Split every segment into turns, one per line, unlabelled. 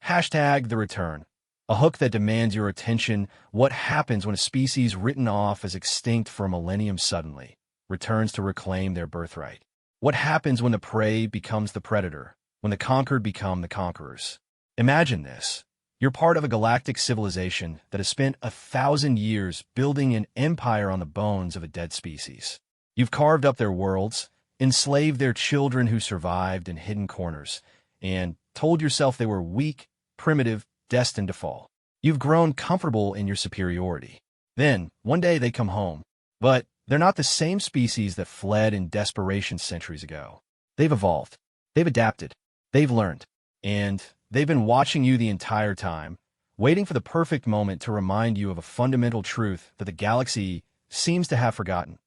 Hashtag the return. A hook that demands your attention. What happens when a species written off as extinct for a millennium suddenly returns to reclaim their birthright? What happens when the prey becomes the predator, when the conquered become the conquerors? Imagine this. You're part of a galactic civilization that has spent 1,000 years building an empire on the bones of a dead species. You've carved up their worlds, enslaved their children who survived in hidden corners, and told yourself they were weak, primitive, destined to fall. You've grown comfortable in your superiority. Then, one day they come home. But they're not the same species that fled in desperation centuries ago. They've evolved. They've adapted. They've learned. And they've been watching you the entire time, waiting for the perfect moment to remind you of a fundamental truth that the galaxy seems to have forgotten.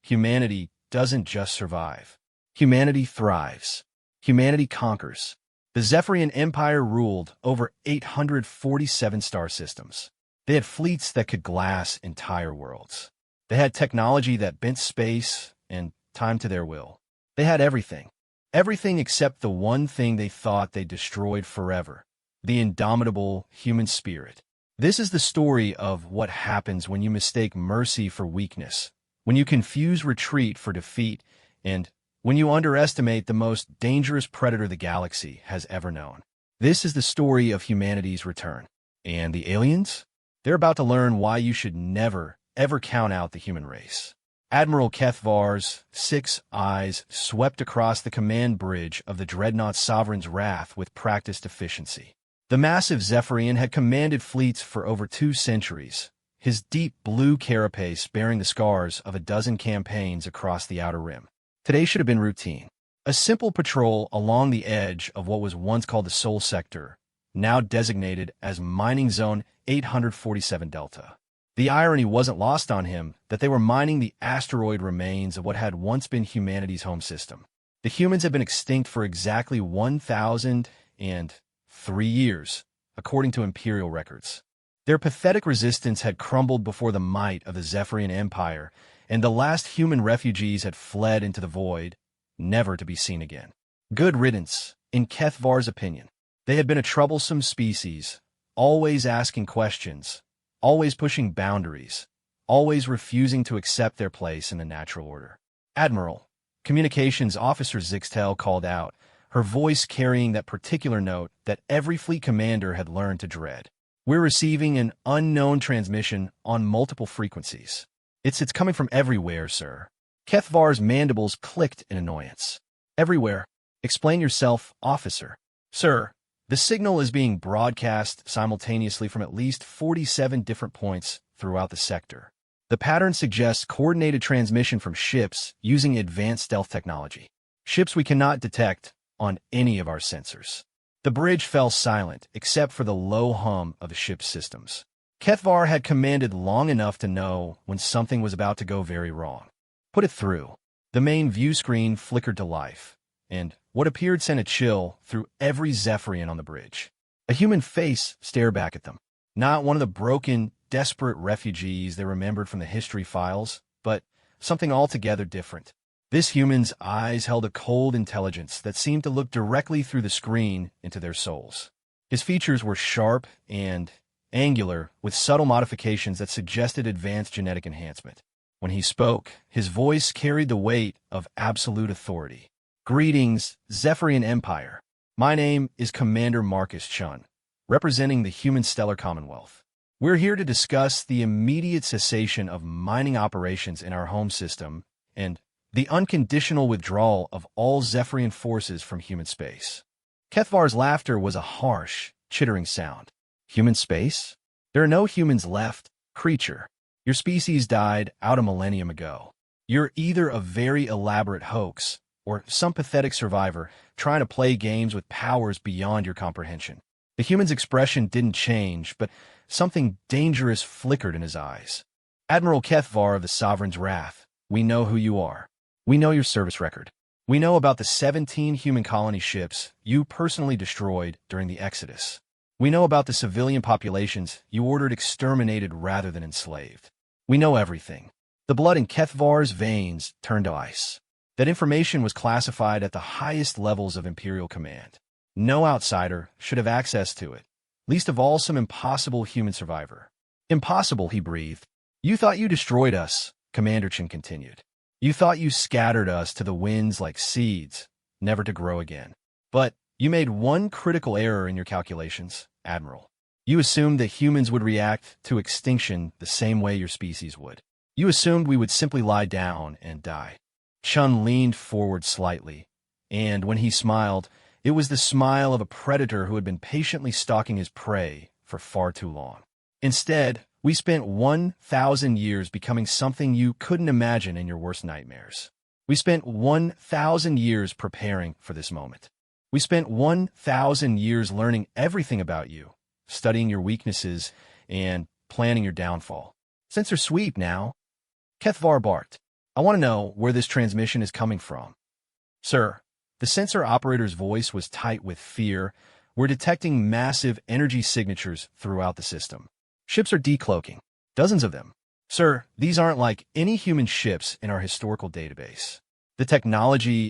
Humanity doesn't just survive. Humanity thrives. Humanity conquers. The Zephyrian Empire ruled over 847 star systems. They had fleets that could glass entire worlds. They had technology that bent space and time to their will. They had everything. Everything except the one thing they thought they destroyed forever, the indomitable human spirit. This is the story of what happens when you mistake mercy for weakness, when you confuse retreat for defeat, and when you underestimate the most dangerous predator the galaxy has ever known. This is the story of humanity's return. And the aliens? They're about to learn why you should never, ever count out the human race. Admiral Kethvar's 6 eyes swept across the command bridge of the dreadnought Sovereign's Wrath with practiced efficiency. The massive Zephyrian had commanded fleets for over 2 centuries, his deep blue carapace bearing the scars of a dozen campaigns across the Outer Rim. Today should have been routine. A simple patrol along the edge of what was once called the Sol Sector, now designated as Mining Zone 847 Delta. The irony wasn't lost on him that they were mining the asteroid remains of what had once been humanity's home system. The humans had been extinct for exactly 1,003 years, according to Imperial records. Their pathetic resistance had crumbled before the might of the Zephyrian Empire, and the last human refugees had fled into the void, never to be seen again. Good riddance, in Kethvar's opinion. They had been a troublesome species, always asking questions, always pushing boundaries, always refusing to accept their place in the natural order. Admiral, Communications Officer Zixtel called out, her voice carrying that particular note that every fleet commander had learned to dread. We're receiving an unknown transmission on multiple frequencies. It's coming from everywhere, sir. Kethvar's mandibles clicked in annoyance. Everywhere. Explain yourself, officer. Sir, the signal is being broadcast simultaneously from at least 47 different points throughout the sector. The pattern suggests coordinated transmission from ships using advanced stealth technology. Ships we cannot detect on any of our sensors. The bridge fell silent, except for the low hum of the ship's systems. Kethvar had commanded long enough to know when something was about to go very wrong. Put it through. The main view screen flickered to life, and what appeared sent a chill through every Zephyrian on the bridge. A human face stared back at them. Not one of the broken, desperate refugees they remembered from the history files, but something altogether different. This human's eyes held a cold intelligence that seemed to look directly through the screen into their souls. His features were sharp and angular, with subtle modifications that suggested advanced genetic enhancement. When he spoke, his voice carried the weight of absolute authority. Greetings, Zephyrian Empire. My name is Commander Marcus Chun, representing the Human Stellar Commonwealth. We're here to discuss the immediate cessation of mining operations in our home system and the unconditional withdrawal of all Zephyrian forces from human space. Kethvar's laughter was a harsh, chittering sound. Human space? There are no humans left, creature. Your species died out a millennium ago. You're either a very elaborate hoax or some pathetic survivor trying to play games with powers beyond your comprehension. The human's expression didn't change, but something dangerous flickered in his eyes. Admiral Kethvar of the Sovereign's Wrath, we know who you are. We know your service record. We know about the 17 human colony ships you personally destroyed during the Exodus. We know about the civilian populations you ordered exterminated rather than enslaved. We know everything. The blood in Kethvar's veins turned to ice. That information was classified at the highest levels of Imperial command. No outsider should have access to it, least of all some impossible human survivor. Impossible, he breathed. You thought you destroyed us, Commander Chen continued. You thought you scattered us to the winds like seeds, never to grow again. But you made one critical error in your calculations, Admiral. You assumed that humans would react to extinction the same way your species would. You assumed we would simply lie down and die. Chun leaned forward slightly, and when he smiled, it was the smile of a predator who had been patiently stalking his prey for far too long. Instead, we spent 1,000 years becoming something you couldn't imagine in your worst nightmares. We spent 1,000 years preparing for this moment. We spent 1,000 years learning everything about you, studying your weaknesses, and planning your downfall. Sensor sweep now. Kethvar barked. I want to know where this transmission is coming from. Sir, the sensor operator's voice was tight with fear. We're detecting massive energy signatures throughout the system. Ships are decloaking. Dozens of them. Sir, these aren't like any human ships in our historical database. The technology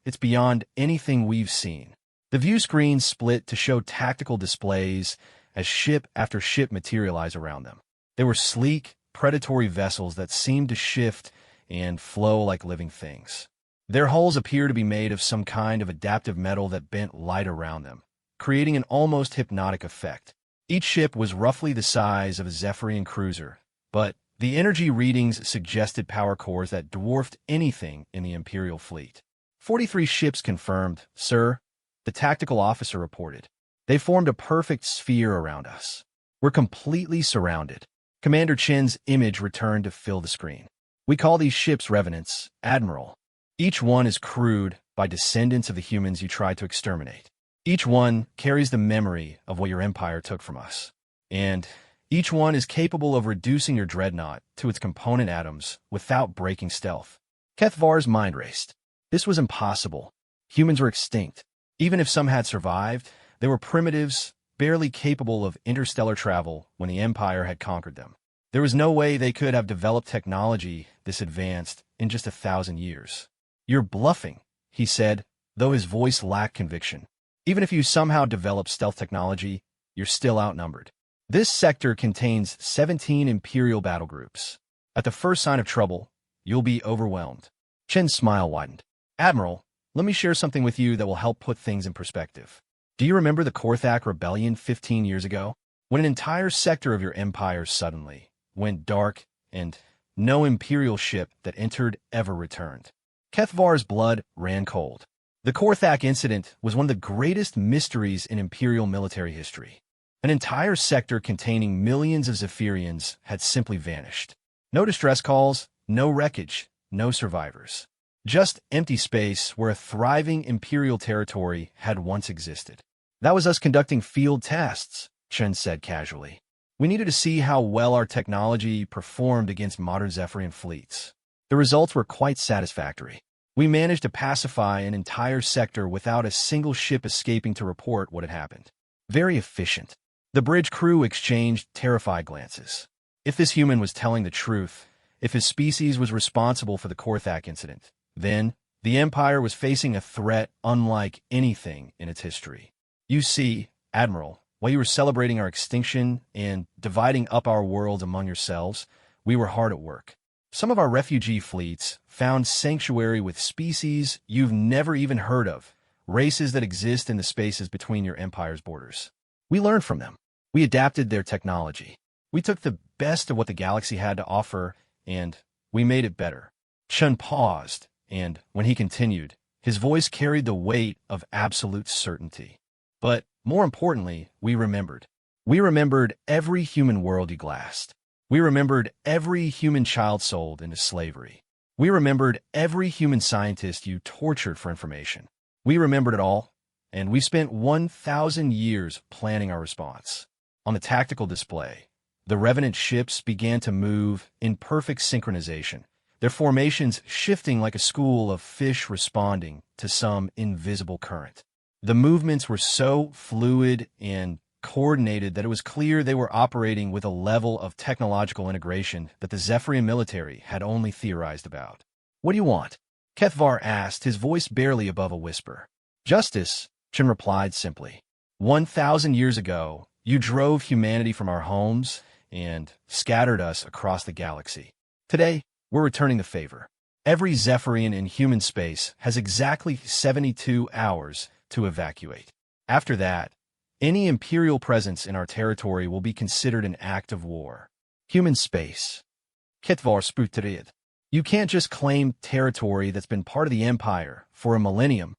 it's beyond anything we've seen. The view screens split to show tactical displays as ship after ship materialize around them. They were sleek, predatory vessels that seemed to shift and flow like living things. Their hulls appear to be made of some kind of adaptive metal that bent light around them, creating an almost hypnotic effect. Each ship was roughly the size of a Zephyrian cruiser, but the energy readings suggested power cores that dwarfed anything in the Imperial fleet. 43 ships confirmed, sir, the tactical officer reported. They formed a perfect sphere around us. We're completely surrounded. Commander Chen's image returned to fill the screen. We call these ships revenants, Admiral. Each one is crewed by descendants of the humans you tried to exterminate. Each one carries the memory of what your empire took from us. And each one is capable of reducing your dreadnought to its component atoms without breaking stealth. Kethvar's mind raced. This was impossible. Humans were extinct. Even if some had survived, they were primitives, barely capable of interstellar travel when the Empire had conquered them. There was no way they could have developed technology this advanced in just 1,000 years. You're bluffing, he said, though his voice lacked conviction. Even if you somehow develop stealth technology, you're still outnumbered. This sector contains 17 Imperial battle groups. At the first sign of trouble, you'll be overwhelmed. Chen's smile widened. Admiral, let me share something with you that will help put things in perspective. Do you remember the Korthak rebellion 15 years ago? When an entire sector of your empire suddenly went dark and no Imperial ship that entered ever returned. Kethvar's blood ran cold. The Korthak incident was one of the greatest mysteries in Imperial military history. An entire sector containing millions of Zephyrians had simply vanished. No distress calls, no wreckage, no survivors. Just empty space where a thriving Imperial territory had once existed. That was us conducting field tests, Chen said casually. We needed to see how well our technology performed against modern Zephyrian fleets. The results were quite satisfactory. We managed to pacify an entire sector without a single ship escaping to report what had happened. Very efficient. The bridge crew exchanged terrified glances. If this human was telling the truth, if his species was responsible for the Korthak incident, then the Empire was facing a threat unlike anything in its history. You see, Admiral, while you were celebrating our extinction and dividing up our world among yourselves, we were hard at work. Some of our refugee fleets found sanctuary with species you've never even heard of, races that exist in the spaces between your empire's borders. We learned from them. We adapted their technology. We took the best of what the galaxy had to offer, and we made it better. Chun paused, and when he continued, his voice carried the weight of absolute certainty. But more importantly, we remembered. We remembered every human world you glassed. We remembered every human child sold into slavery. We remembered every human scientist you tortured for information. We remembered it all, and we spent 1,000 years planning our response. On the tactical display, the Revenant ships began to move in perfect synchronization, their formations shifting like a school of fish responding to some invisible current. The movements were so fluid and coordinated that it was clear they were operating with a level of technological integration that the Zephyrian military had only theorized about. What do you want? Kethvar asked, his voice barely above a whisper. Justice, Chen replied simply. 1,000 years ago, you drove humanity from our homes and scattered us across the galaxy. Today, we're returning the favor. Every Zephyrian in human space has exactly 72 hours to evacuate. After that, any Imperial presence in our territory will be considered an act of war. Human space. Kitvar Sputrid. You can't just claim territory that's been part of the Empire for a millennium.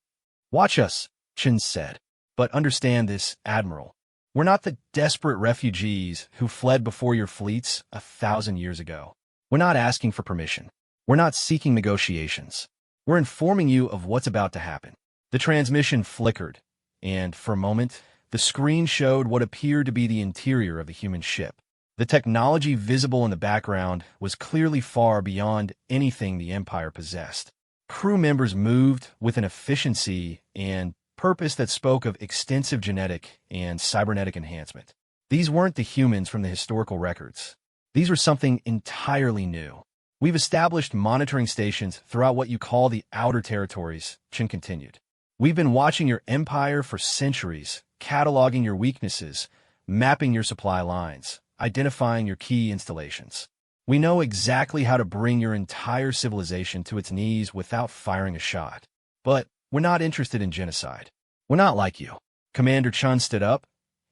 Watch us, Chin said. But understand this, Admiral. We're not the desperate refugees who fled before your fleets 1,000 years ago. We're not asking for permission. We're not seeking negotiations. We're informing you of what's about to happen. The transmission flickered, and for a moment, the screen showed what appeared to be the interior of the human ship. The technology visible in the background was clearly far beyond anything the Empire possessed. Crew members moved with an efficiency and purpose that spoke of extensive genetic and cybernetic enhancement. These weren't the humans from the historical records. These were something entirely new. We've established monitoring stations throughout what you call the outer territories, Chin continued. We've been watching your empire for centuries, cataloging your weaknesses, mapping your supply lines, identifying your key installations. We know exactly how to bring your entire civilization to its knees without firing a shot. But we're not interested in genocide. We're not like you. Commander Chun stood up,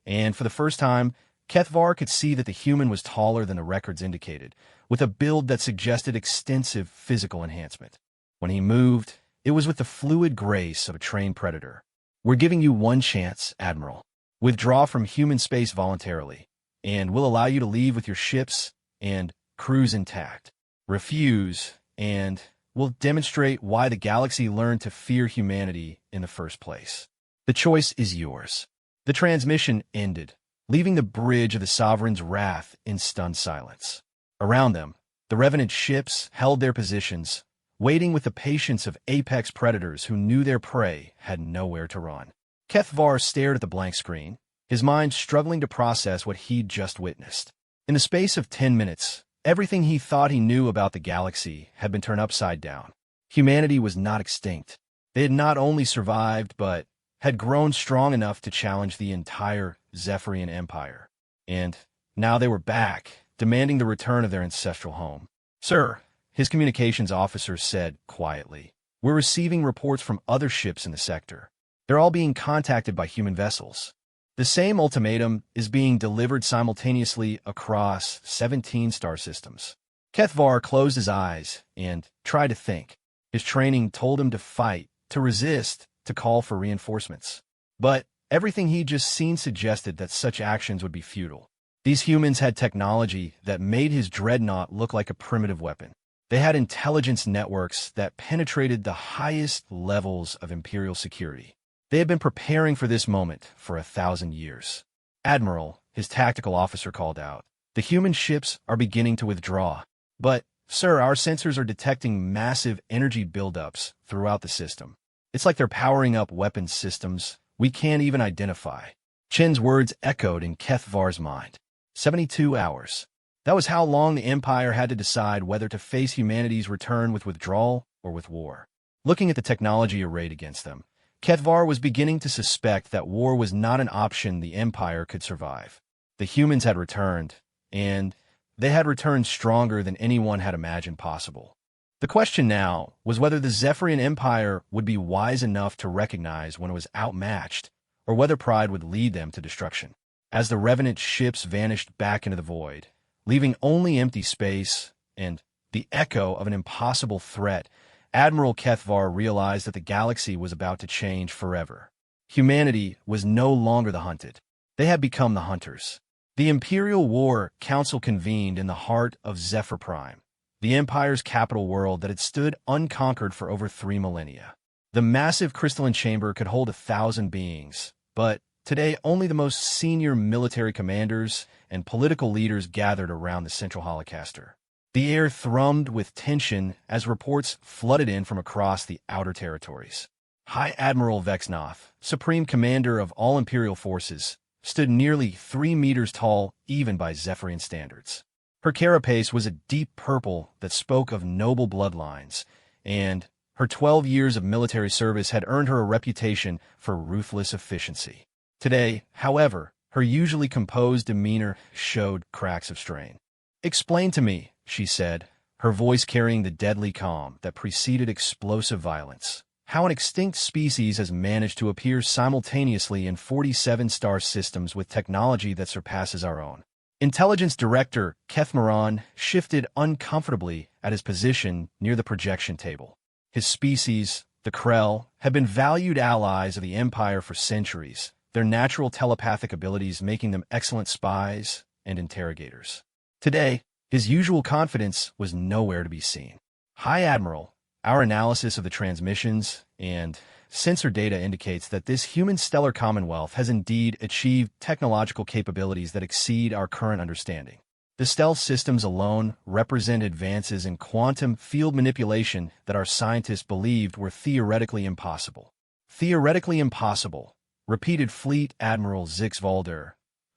and for the first time, Kethvar could see that the human was taller than the records indicated, with a build that suggested extensive physical enhancement. When he moved, it was with the fluid grace of a trained predator. We're giving you one chance, Admiral. Withdraw from human space voluntarily, and we'll allow you to leave with your ships and crews intact. Refuse, and we'll demonstrate why the galaxy learned to fear humanity in the first place. The choice is yours. The transmission ended, leaving the bridge of the Sovereign's wrath in stunned silence. Around them, the Revenant ships held their positions, waiting with the patience of apex predators who knew their prey had nowhere to run. Kethvar stared at the blank screen, his mind struggling to process what he'd just witnessed. In the space of 10 minutes, everything he thought he knew about the galaxy had been turned upside down. Humanity was not extinct. They had not only survived, but had grown strong enough to challenge the entire Zephyrian Empire. And now they were back, demanding the return of their ancestral home. Sir, his communications officer said quietly, we're receiving reports from other ships in the sector. They're all being contacted by human vessels. The same ultimatum is being delivered simultaneously across 17 star systems. Kethvar closed his eyes and tried to think. His training told him to fight, to resist, to call for reinforcements. But everything he'd just seen suggested that such actions would be futile. These humans had technology that made his dreadnought look like a primitive weapon. They had intelligence networks that penetrated the highest levels of Imperial security. They had been preparing for this moment for 1,000 years. Admiral, his tactical officer called out, the human ships are beginning to withdraw. But, sir, our sensors are detecting massive energy buildups throughout the system. It's like they're powering up weapons systems we can't even identify. Chin's words echoed in Kethvar's mind. 72 hours. That was how long the Empire had to decide whether to face humanity's return with withdrawal or with war. Looking at the technology arrayed against them, Kethvar was beginning to suspect that war was not an option the Empire could survive. The humans had returned, and they had returned stronger than anyone had imagined possible. The question now was whether the Zephyrian Empire would be wise enough to recognize when it was outmatched, or whether pride would lead them to destruction. As the Revenant ships vanished back into the void, leaving only empty space and the echo of an impossible threat, Admiral Kethvar realized that the galaxy was about to change forever. Humanity was no longer the hunted. They had become the hunters. The Imperial War Council convened in the heart of Zephyr Prime, the Empire's capital world that had stood unconquered for over 3 millennia. The massive crystalline chamber could hold 1,000 beings, but today only the most senior military commanders and political leaders gathered around the central holocaster. The air thrummed with tension as reports flooded in from across the outer territories. High Admiral Vexnoth, Supreme Commander of all Imperial forces, stood nearly 3 meters tall even by Zephyrian standards. Her carapace was a deep purple that spoke of noble bloodlines, and her 12 years of military service had earned her a reputation for ruthless efficiency. Today, however, her usually composed demeanor showed cracks of strain. "Explain to me," she said, her voice carrying the deadly calm that preceded explosive violence, "how an extinct species has managed to appear simultaneously in 47 star systems with technology that surpasses our own." Intelligence Director Keth Moran shifted uncomfortably at his position near the projection table. His species, the Krell, had been valued allies of the Empire for centuries, their natural telepathic abilities making them excellent spies and interrogators. Today, his usual confidence was nowhere to be seen. "High Admiral, our analysis of the transmissions and sensor data indicates that this human stellar commonwealth has indeed achieved technological capabilities that exceed our current understanding. The stealth systems alone represent advances in quantum field manipulation that our scientists believed were theoretically impossible." "Theoretically impossible," repeated Fleet Admiral Zix Valder,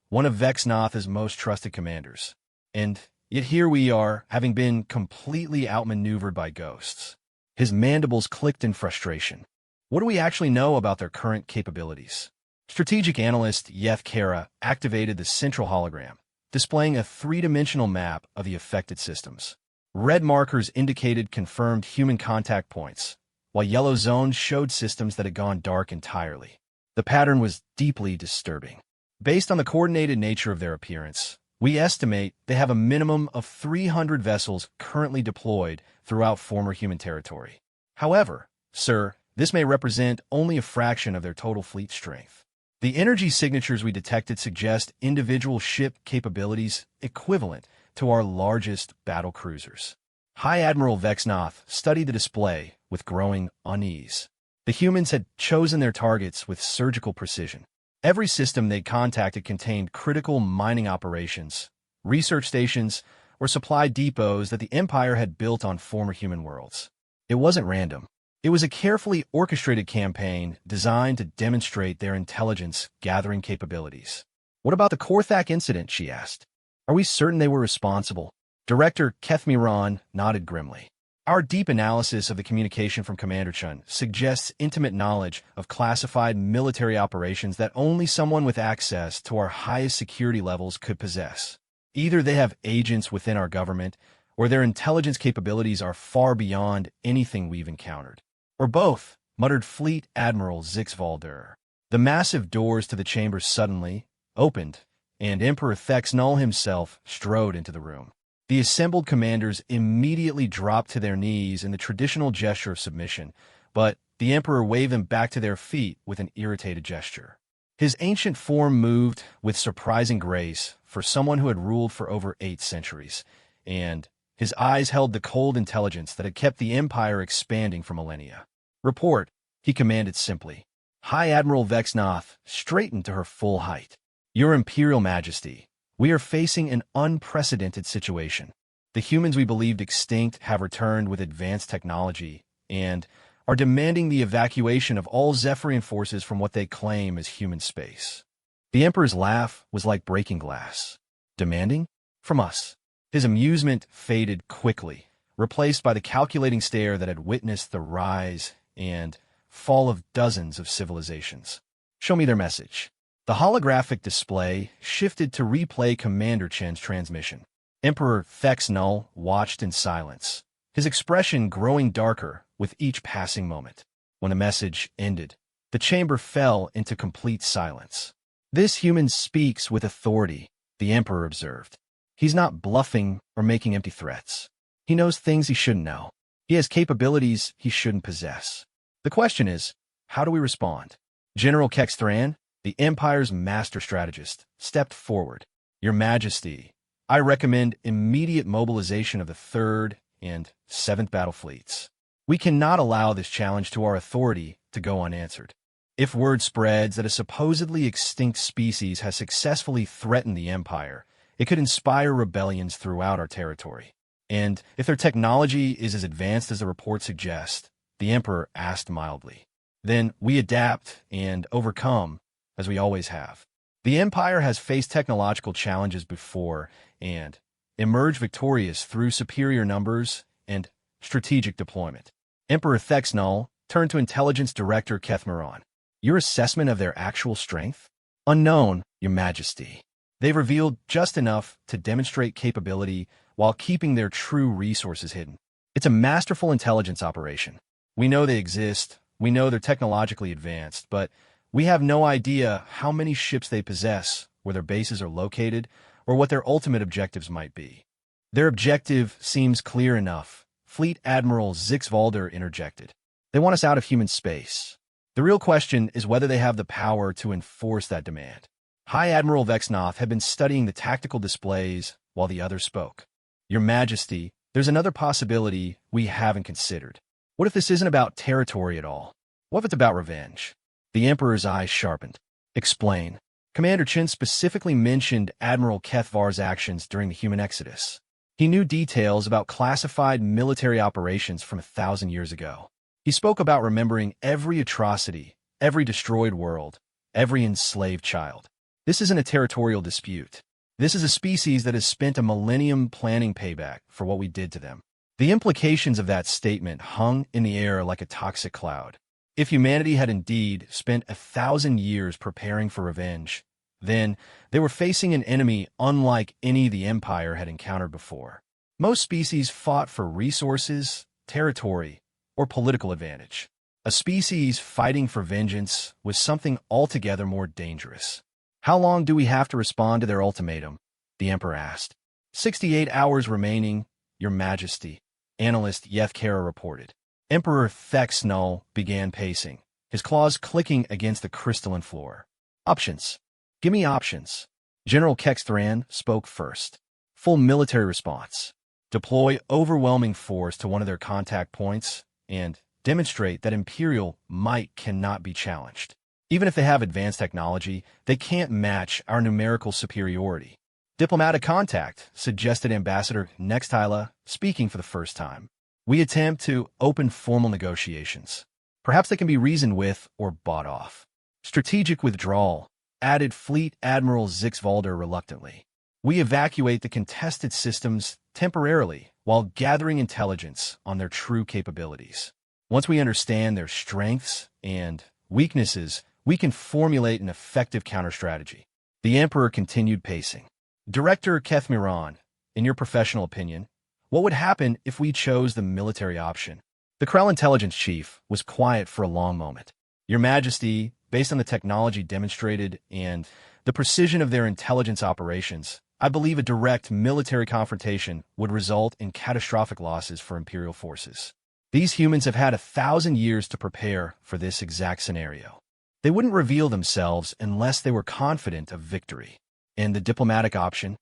one of Vexnath's most trusted commanders. "And yet here we are, having been completely outmaneuvered by ghosts." His mandibles clicked in frustration. "What do we actually know about their current capabilities?" Strategic analyst Yeth Kara activated the central hologram, displaying a three-dimensional map of the affected systems. Red markers indicated confirmed human contact points, while yellow zones showed systems that had gone dark entirely. The pattern was deeply disturbing. "Based on the coordinated nature of their appearance, we estimate they have a minimum of 300 vessels currently deployed throughout former human territory. However, sir, this may represent only a fraction of their total fleet strength. The energy signatures we detected suggest individual ship capabilities equivalent to our largest battle cruisers." High Admiral Vexnath studied the display with growing unease. The humans had chosen their targets with surgical precision. Every system they'd contacted contained critical mining operations, research stations, or supply depots that the Empire had built on former human worlds. It wasn't random. It was a carefully orchestrated campaign designed to demonstrate their intelligence-gathering capabilities. "What about the Korthak incident?" she asked. "Are we certain they were responsible?" Director Keth Miran nodded grimly. "Our deep analysis of the communication from Commander Chun suggests intimate knowledge of classified military operations that only someone with access to our highest security levels could possess. Either they have agents within our government, or their intelligence capabilities are far beyond anything we've encountered. Or both," muttered Fleet Admiral Zix Valder. The massive doors to the chamber suddenly opened, and Emperor Thexnull himself strode into the room. The assembled commanders immediately dropped to their knees in the traditional gesture of submission, but the Emperor waved them back to their feet with an irritated gesture. His ancient form moved with surprising grace for someone who had ruled for over 8 centuries, and his eyes held the cold intelligence that had kept the Empire expanding for millennia. "Report," he commanded simply. High Admiral Vexnath straightened to her full height. "Your Imperial Majesty, we are facing an unprecedented situation. The humans we believed extinct have returned with advanced technology and are demanding the evacuation of all Zephyrian forces from what they claim is human space." The Emperor's laugh was like breaking glass. "Demanding? From us?" His amusement faded quickly, replaced by the calculating stare that had witnessed the rise and fall of dozens of civilizations. "Show me their message." The holographic display shifted to replay Commander Chen's transmission. Emperor Thexnull watched in silence, his expression growing darker with each passing moment. When the message ended, the chamber fell into complete silence. "This human speaks with authority," the Emperor observed. "He's not bluffing or making empty threats. He knows things he shouldn't know. He has capabilities he shouldn't possess. The question is, how do we respond?" General Kexthran, the Empire's master strategist, stepped forward. "Your Majesty, I recommend immediate mobilization of the 3rd and 7th Battle Fleets. We cannot allow this challenge to our authority to go unanswered. If word spreads that a supposedly extinct species has successfully threatened the Empire, it could inspire rebellions throughout our territory. And if their technology is as advanced as the reports suggest," the Emperor asked mildly, "then we adapt and overcome, as we always have. The Empire has faced technological challenges before and emerged victorious through superior numbers and strategic deployment." Emperor Thexnull turned to Intelligence Director Keth Moran. "Your assessment of their actual strength?" Unknown, Your Majesty. They've revealed just enough to demonstrate capability while keeping their true resources hidden. It's a masterful intelligence operation. We know they exist, we know they're technologically advanced, but we have no idea how many ships they possess, where their bases are located, or what their ultimate objectives might be. Their objective seems clear enough. Fleet Admiral Zixvalder interjected. They want us out of human space. The real question is whether they have the power to enforce that demand. High Admiral Vexnoth had been studying the tactical displays while the others spoke. Your Majesty, there's another possibility we haven't considered. What if this isn't about territory at all? What if it's about revenge? The Emperor's eyes sharpened. Explain. Commander Chin specifically mentioned Admiral Kethvar's actions during the human exodus. He knew details about classified military operations from 1,000 years ago. He spoke about remembering every atrocity, every destroyed world, every enslaved child. This isn't a territorial dispute. This is a species that has spent a millennium planning payback for what we did to them. The implications of that statement hung in the air like a toxic cloud. If humanity had indeed spent 1,000 years preparing for revenge, then they were facing an enemy unlike any the Empire had encountered before. Most species fought for resources, territory, or political advantage. A species fighting for vengeance was something altogether more dangerous. How long do we have to respond to their ultimatum? The Emperor asked. 68 hours remaining, Your Majesty, analyst Yethkara reported. Emperor Thexnull began pacing, his claws clicking against the crystalline floor. Options. Give me options. General Kexthran spoke first. Full military response. Deploy overwhelming force to one of their contact points and demonstrate that Imperial might cannot be challenged. Even if they have advanced technology, they can't match our numerical superiority. Diplomatic contact, suggested Ambassador Nextila, speaking for the first time. We attempt to open formal negotiations. Perhaps they can be reasoned with or bought off. Strategic withdrawal, added Fleet Admiral Zixvalder reluctantly. We evacuate the contested systems temporarily while gathering intelligence on their true capabilities. Once we understand their strengths and weaknesses, we can formulate an effective counter-strategy. The Emperor continued pacing. Director Kethmiran, in your professional opinion, what would happen if we chose the military option? The Krell intelligence chief was quiet for a long moment. Your Majesty, based on the technology demonstrated and the precision of their intelligence operations, I believe a direct military confrontation would result in catastrophic losses for Imperial forces. These humans have had 1,000 years to prepare for this exact scenario. They wouldn't reveal themselves unless they were confident of victory. And the diplomatic option?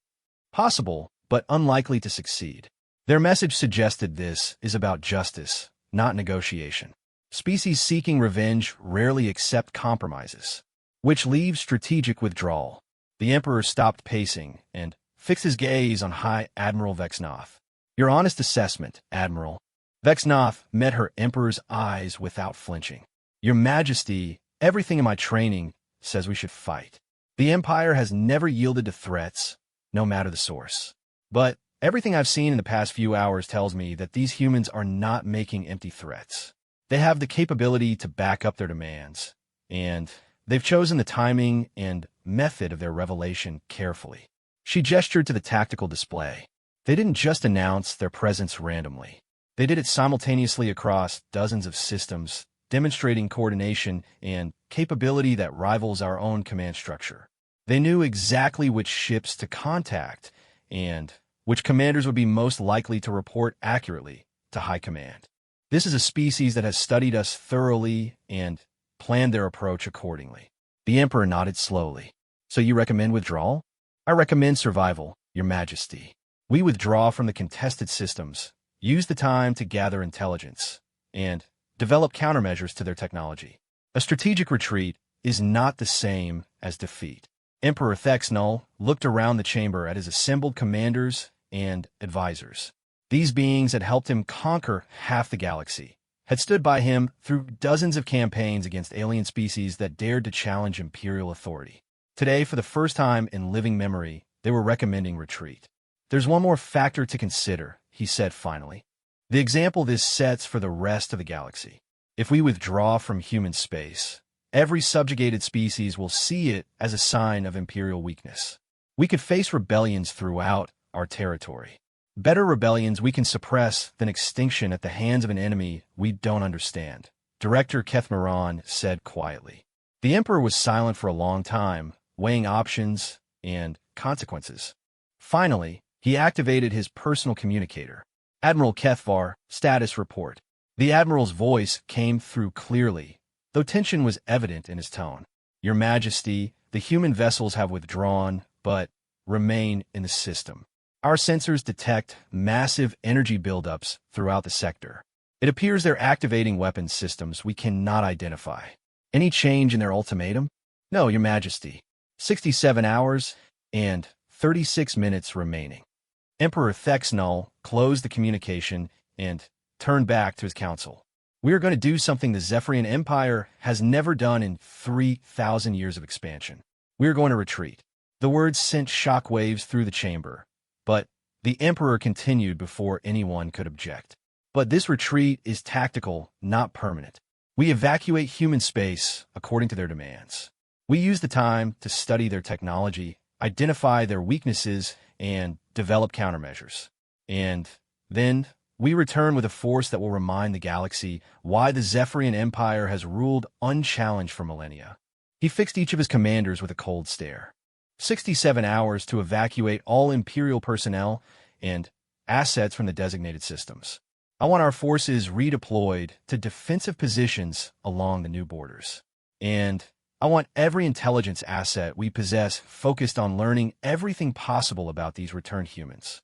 Possible, but unlikely to succeed. Their message suggested this is about justice, not negotiation. Species seeking revenge rarely accept compromises, which leaves strategic withdrawal. The Emperor stopped pacing and fixed his gaze on High Admiral Vexnoth. Your honest assessment, Admiral. Vexnoth met her Emperor's eyes without flinching. Your Majesty, everything in my training says we should fight. The Empire has never yielded to threats, no matter the source. But everything I've seen in the past few hours tells me that these humans are not making empty threats. They have the capability to back up their demands, and they've chosen the timing and method of their revelation carefully. She gestured to the tactical display. They didn't just announce their presence randomly. They did it simultaneously across dozens of systems, demonstrating coordination and capability that rivals our own command structure. They knew exactly which ships to contact and which commanders would be most likely to report accurately to High Command. This is a species that has studied us thoroughly and planned their approach accordingly. The Emperor nodded slowly. So you recommend withdrawal? I recommend survival, Your Majesty. We withdraw from the contested systems, use the time to gather intelligence, and develop countermeasures to their technology. A strategic retreat is not the same as defeat. Emperor Thexnull looked around the chamber at his assembled commanders and advisors. These beings had helped him conquer half the galaxy, had stood by him through dozens of campaigns against alien species that dared to challenge Imperial authority. Today, for the first time in living memory, they were recommending retreat. There's one more factor to consider, he said finally. The example this sets for the rest of the galaxy. If we withdraw from human space, Every subjugated species will see it as a sign of imperial weakness. We could face rebellions throughout our territory. Better rebellions we can suppress than extinction at the hands of an enemy we don't understand, Director Kethmaran said quietly. The Emperor was silent for a long time, weighing options and consequences. Finally, he activated his personal communicator. Admiral Kethvar, status report. The Admiral's voice came through clearly, though tension was evident in his tone. Your Majesty, the human vessels have withdrawn, but remain in the system. Our sensors detect massive energy buildups throughout the sector. It appears they're activating weapons systems we cannot identify. Any change in their ultimatum? No, Your Majesty. 67 hours and 36 minutes remaining. Emperor Thexnull closed the communication and turned back to his council. We are going to do something the Zephyrian Empire has never done in 3,000 years of expansion. We are going to retreat. The words sent shockwaves through the chamber, but the Emperor continued before anyone could object. But this retreat is tactical, not permanent. We evacuate human space according to their demands. We use the time to study their technology, identify their weaknesses, and develop countermeasures. And then we return with a force that will remind the galaxy why the Zephyrian Empire has ruled unchallenged for millennia. He fixed each of his commanders with a cold stare. 67 hours to evacuate all Imperial personnel and assets from the designated systems. I want our forces redeployed to defensive positions along the new borders. And I want every intelligence asset we possess focused on learning everything possible about these returned humans.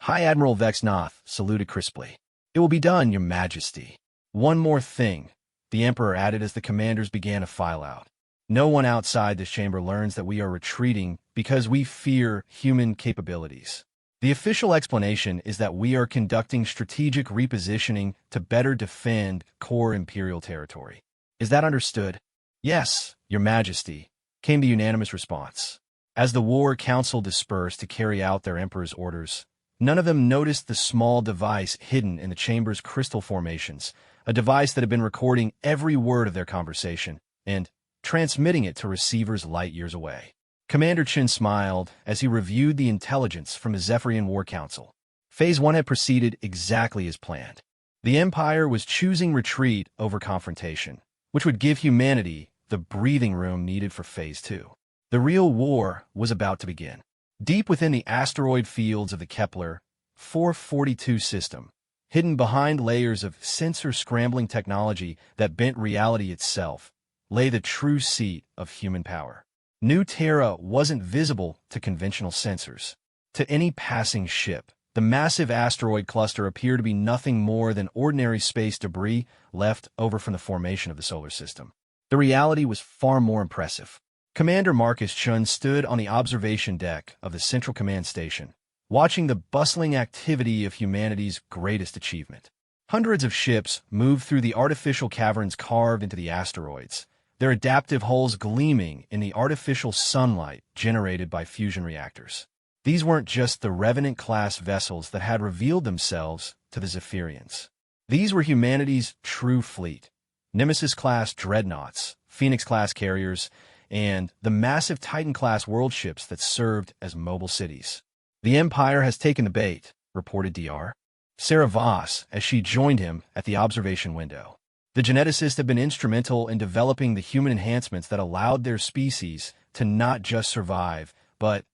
High Admiral Vexnoth saluted crisply. It will be done, Your Majesty. One more thing, the Emperor added as the commanders began to file out. No one outside this chamber learns that we are retreating because we fear human capabilities. The official explanation is that we are conducting strategic repositioning to better defend core Imperial territory. Is that understood? Yes, Your Majesty, came the unanimous response. As the War Council dispersed to carry out their Emperor's orders, none of them noticed the small device hidden in the chamber's crystal formations, a device that had been recording every word of their conversation and transmitting it to receivers light years away. Commander Chin smiled as he reviewed the intelligence from the Zephyrian War Council. Phase 1 had proceeded exactly as planned. The Empire was choosing retreat over confrontation, which would give humanity the breathing room needed for Phase 2. The real war was about to begin. Deep within the asteroid fields of the Kepler 442 system, hidden behind layers of sensor-scrambling technology that bent reality itself, lay the true seat of human power. New Terra wasn't visible to conventional sensors. To any passing ship, the massive asteroid cluster appeared to be nothing more than ordinary space debris left over from the formation of the solar system. The reality was far more impressive. Commander Marcus Chun stood on the observation deck of the Central Command Station, watching the bustling activity of humanity's greatest achievement. Hundreds of ships moved through the artificial caverns carved into the asteroids, their adaptive hulls gleaming in the artificial sunlight generated by fusion reactors. These weren't just the Revenant-class vessels that had revealed themselves to the Zephyrians. These were humanity's true fleet, Nemesis-class dreadnoughts, Phoenix-class carriers, and the massive Titan-class world ships that served as mobile cities. The Empire has taken the bait, reported DR. Sarah Voss, as she joined him at the observation window. The geneticists have been instrumental in developing the human enhancements that allowed their species to not just survive, but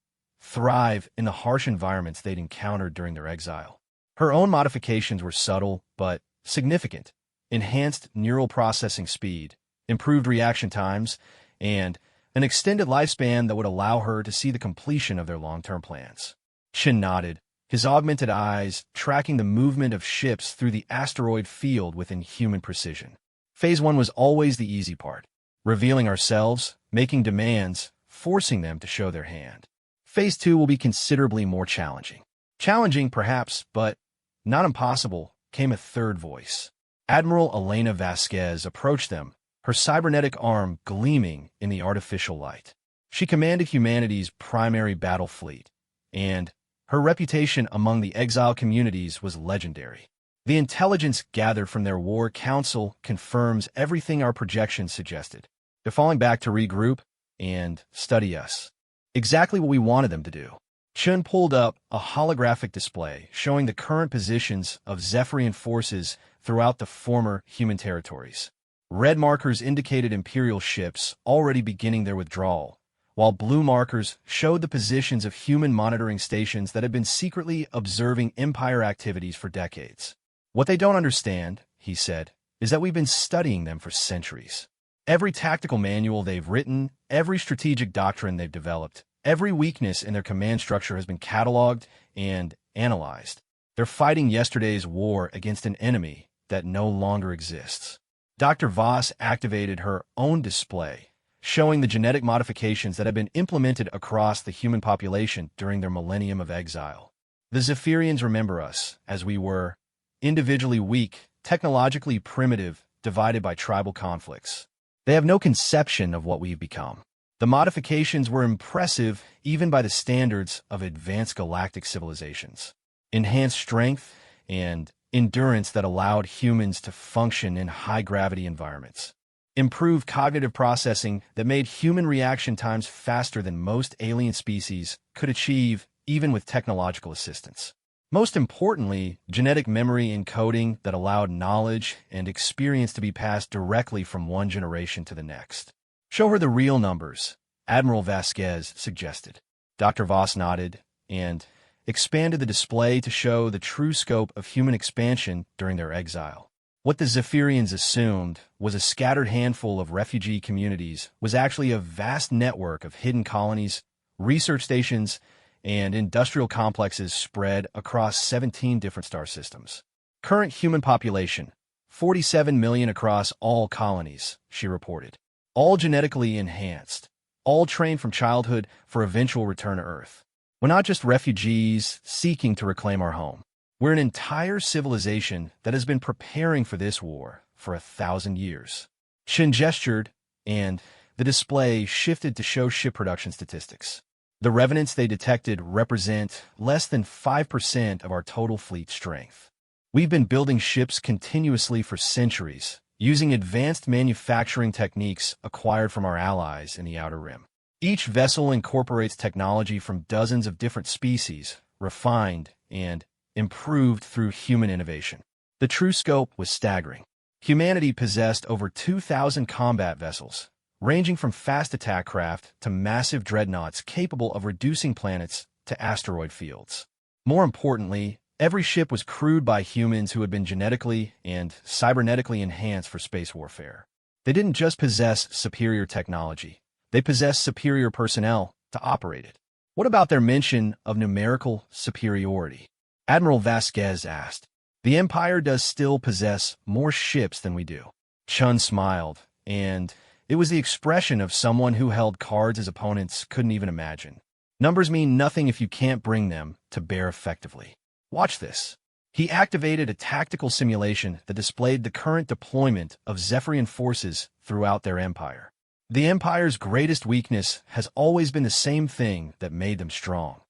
thrive in the harsh environments they'd encountered during their exile. Her own modifications were subtle, but significant. Enhanced neural processing speed, improved reaction times, and an extended lifespan that would allow her to see the completion of their long-term plans. Chin nodded, his augmented eyes tracking the movement of ships through the asteroid field within human precision. Phase 1 was always the easy part, revealing ourselves, making demands, forcing them to show their hand. Phase 2 will be considerably more challenging. Challenging, perhaps, but not impossible, came a third voice. Admiral Elena Vasquez approached them, her cybernetic arm gleaming in the artificial light. She commanded humanity's primary battle fleet, and her reputation among the exile communities was legendary. The intelligence gathered from their war council confirms everything our projections suggested. They're falling back to regroup and study us. Exactly what we wanted them to do. Chun pulled up a holographic display showing the current positions of Zephyrian forces throughout the former human territories. Red markers indicated Imperial ships already beginning their withdrawal, while blue markers showed the positions of human monitoring stations that had been secretly observing Empire activities for decades. What they don't understand, he said, is that we've been studying them for centuries. Every tactical manual they've written, every strategic doctrine they've developed, every weakness in their command structure has been cataloged and analyzed. They're fighting yesterday's war against an enemy that no longer exists. Dr. Voss activated her own display, showing the genetic modifications that have been implemented across the human population during their millennium of exile. The Zephyrians remember us as we were, individually weak, technologically primitive, divided by tribal conflicts. They have no conception of what we've become. The modifications were impressive even by the standards of advanced galactic civilizations. Enhanced strength and endurance that allowed humans to function in high-gravity environments. Improved cognitive processing that made human reaction times faster than most alien species could achieve even with technological assistance. Most importantly, genetic memory encoding that allowed knowledge and experience to be passed directly from one generation to the next. Show her the real numbers, Admiral Vasquez suggested. Dr. Voss nodded and expanded the display to show the true scope of human expansion during their exile. What the Zephyrians assumed was a scattered handful of refugee communities was actually a vast network of hidden colonies, research stations, and industrial complexes spread across 17 different star systems. Current human population, 47 million across all colonies, she reported. All genetically enhanced, all trained from childhood for eventual return to Earth. We're not just refugees seeking to reclaim our home. We're an entire civilization that has been preparing for this war for 1,000 years. Shin gestured, and the display shifted to show ship production statistics. The revenants they detected represent less than 5% of our total fleet strength. We've been building ships continuously for centuries, using advanced manufacturing techniques acquired from our allies in the Outer Rim. Each vessel incorporates technology from dozens of different species, refined and improved through human innovation. The true scope was staggering. Humanity possessed over 2,000 combat vessels, ranging from fast attack craft to massive dreadnoughts capable of reducing planets to asteroid fields. More importantly, every ship was crewed by humans who had been genetically and cybernetically enhanced for space warfare. They didn't just possess superior technology. They possessed superior personnel to operate it. What about their mention of numerical superiority? Admiral Vasquez asked. The Empire does still possess more ships than we do. Chun smiled, and it was the expression of someone who held cards his opponents couldn't even imagine. Numbers mean nothing if you can't bring them to bear effectively. Watch this. He activated a tactical simulation that displayed the current deployment of Zephyrian forces throughout their empire. The Empire's greatest weakness has always been the same thing that made them strong: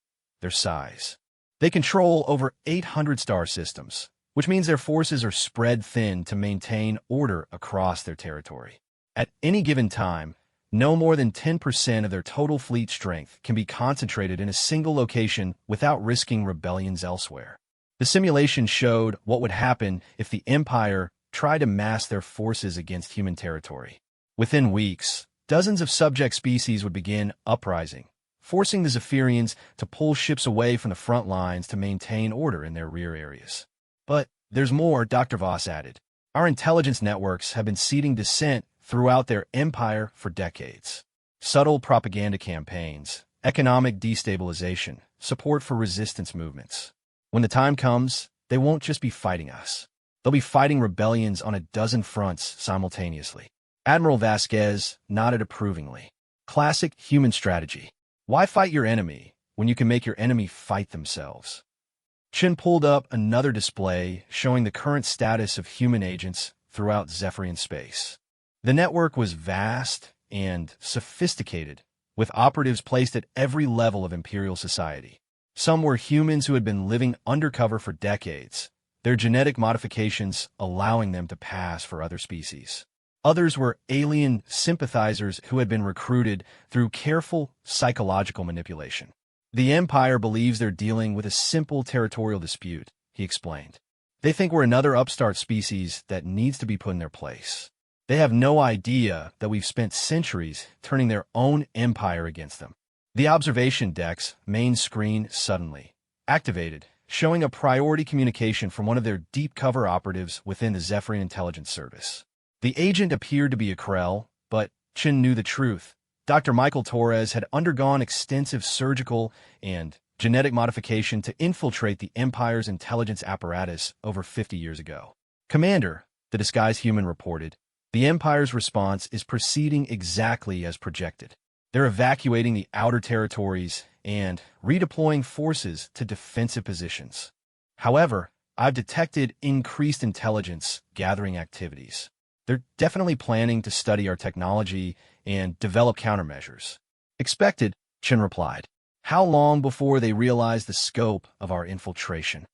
their size. They control over 800 star systems, which means their forces are spread thin to maintain order across their territory. At any given time, no more than 10% of their total fleet strength can be concentrated in a single location without risking rebellions elsewhere. The simulation showed what would happen if the Empire tried to mass their forces against human territory. Within weeks, dozens of subject species would begin uprising, forcing the Zephyrians to pull ships away from the front lines to maintain order in their rear areas. But there's more, Dr. Voss added. Our intelligence networks have been seeding dissent throughout their empire for decades. Subtle propaganda campaigns, economic destabilization, support for resistance movements. When the time comes, they won't just be fighting us. They'll be fighting rebellions on a dozen fronts simultaneously. Admiral Vasquez nodded approvingly. Classic human strategy. Why fight your enemy when you can make your enemy fight themselves? Chin pulled up another display showing the current status of human agents throughout Zephyrian space. The network was vast and sophisticated, with operatives placed at every level of Imperial society. Some were humans who had been living undercover for decades, their genetic modifications allowing them to pass for other species. Others were alien sympathizers who had been recruited through careful psychological manipulation. The Empire believes they're dealing with a simple territorial dispute, he explained. They think we're another upstart species that needs to be put in their place. They have no idea that we've spent centuries turning their own empire against them. The observation deck's main screen suddenly activated, showing a priority communication from one of their deep cover operatives within the Zephyrian Intelligence Service. The agent appeared to be a Krell, but Chen knew the truth. Dr. Michael Torres had undergone extensive surgical and genetic modification to infiltrate the Empire's intelligence apparatus over 50 years ago. Commander, the disguised human reported, the Empire's response is proceeding exactly as projected. They're evacuating the outer territories and redeploying forces to defensive positions. However, I've detected increased intelligence gathering activities. They're definitely planning to study our technology and develop countermeasures. Expected, Chen replied. How long before they realize the scope of our infiltration?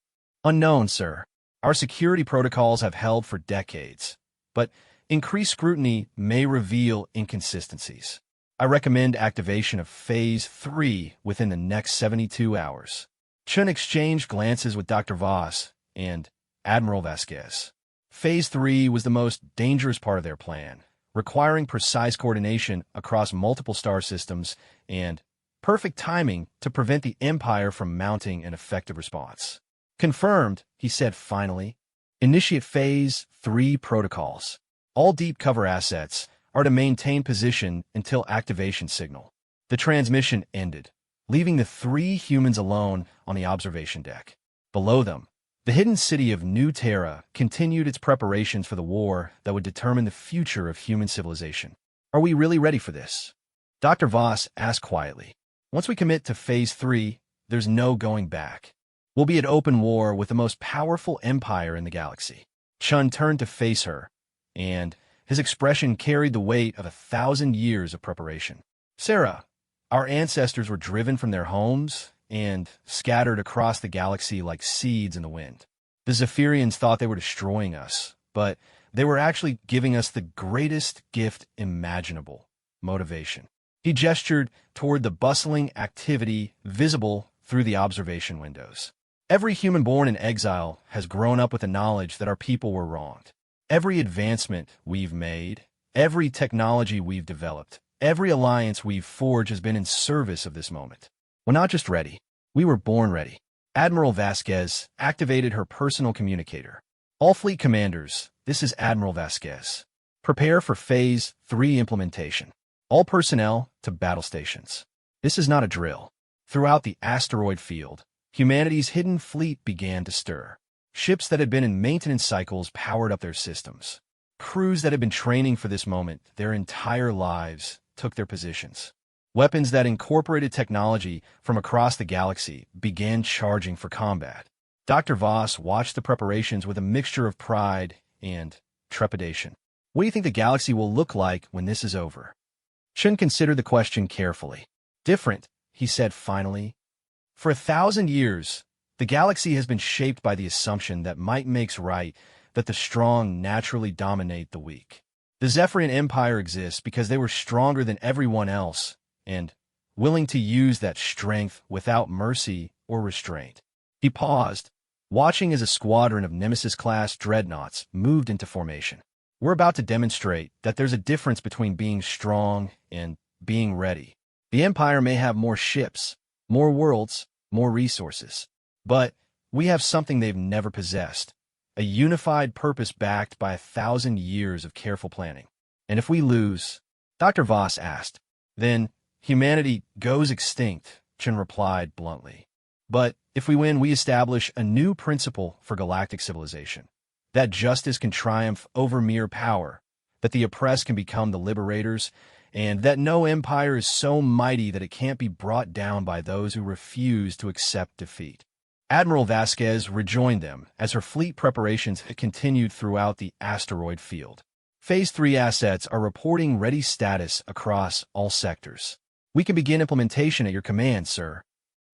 Unknown, sir. Our security protocols have held for decades, but increased scrutiny may reveal inconsistencies. I recommend activation of Phase 3 within the next 72 hours. Chen exchanged glances with Dr. Voss and Admiral Vasquez. Phase 3 was the most dangerous part of their plan, requiring precise coordination across multiple star systems and perfect timing to prevent the Empire from mounting an effective response. Confirmed, he said finally. Initiate Phase 3 protocols. All deep cover assets are to maintain position until activation signal. The transmission ended, leaving the three humans alone on the observation deck. Below them, the hidden city of New Terra continued its preparations for the war that would determine the future of human civilization. Are we really ready for this? Dr. Voss asked quietly. Once we commit to Phase 3, there's no going back. We'll be at open war with the most powerful empire in the galaxy. Chun turned to face her, and his expression carried the weight of 1,000 years of preparation. Sarah, our ancestors were driven from their homes and scattered across the galaxy like seeds in the wind. The Zephyrians thought they were destroying us, but they were actually giving us the greatest gift imaginable: motivation. He gestured toward the bustling activity visible through the observation windows. Every human born in exile has grown up with the knowledge that our people were wronged. Every advancement we've made, every technology we've developed, every alliance we've forged has been in service of this moment. We're not just ready. We were born ready. Admiral Vasquez activated her personal communicator. All fleet commanders, this is Admiral Vasquez. Prepare for Phase 3 implementation. All personnel to battle stations. This is not a drill. Throughout the asteroid field, humanity's hidden fleet began to stir. Ships that had been in maintenance cycles powered up their systems. Crews that had been training for this moment their entire lives took their positions. Weapons that incorporated technology from across the galaxy began charging for combat. Dr. Voss watched the preparations with a mixture of pride and trepidation. What do you think the galaxy will look like when this is over? Chen considered the question carefully. Different, he said finally. For 1,000 years, the galaxy has been shaped by the assumption that might makes right, that the strong naturally dominate the weak. The Zephyrian Empire exists because they were stronger than everyone else and willing to use that strength without mercy or restraint. He paused, watching as a squadron of Nemesis-class dreadnoughts moved into formation. We're about to demonstrate that there's a difference between being strong and being ready. The Empire may have more ships, more worlds, more resources. But we have something they've never possessed, a unified purpose backed by 1,000 years of careful planning. And if we lose, Dr. Voss asked, then humanity goes extinct, Chen replied bluntly. But if we win, we establish a new principle for galactic civilization, that justice can triumph over mere power, that the oppressed can become the liberators, and that no empire is so mighty that it can't be brought down by those who refuse to accept defeat. Admiral Vasquez rejoined them as her fleet preparations had continued throughout the asteroid field. Phase 3 assets are reporting ready status across all sectors. We can begin implementation at your command, sir.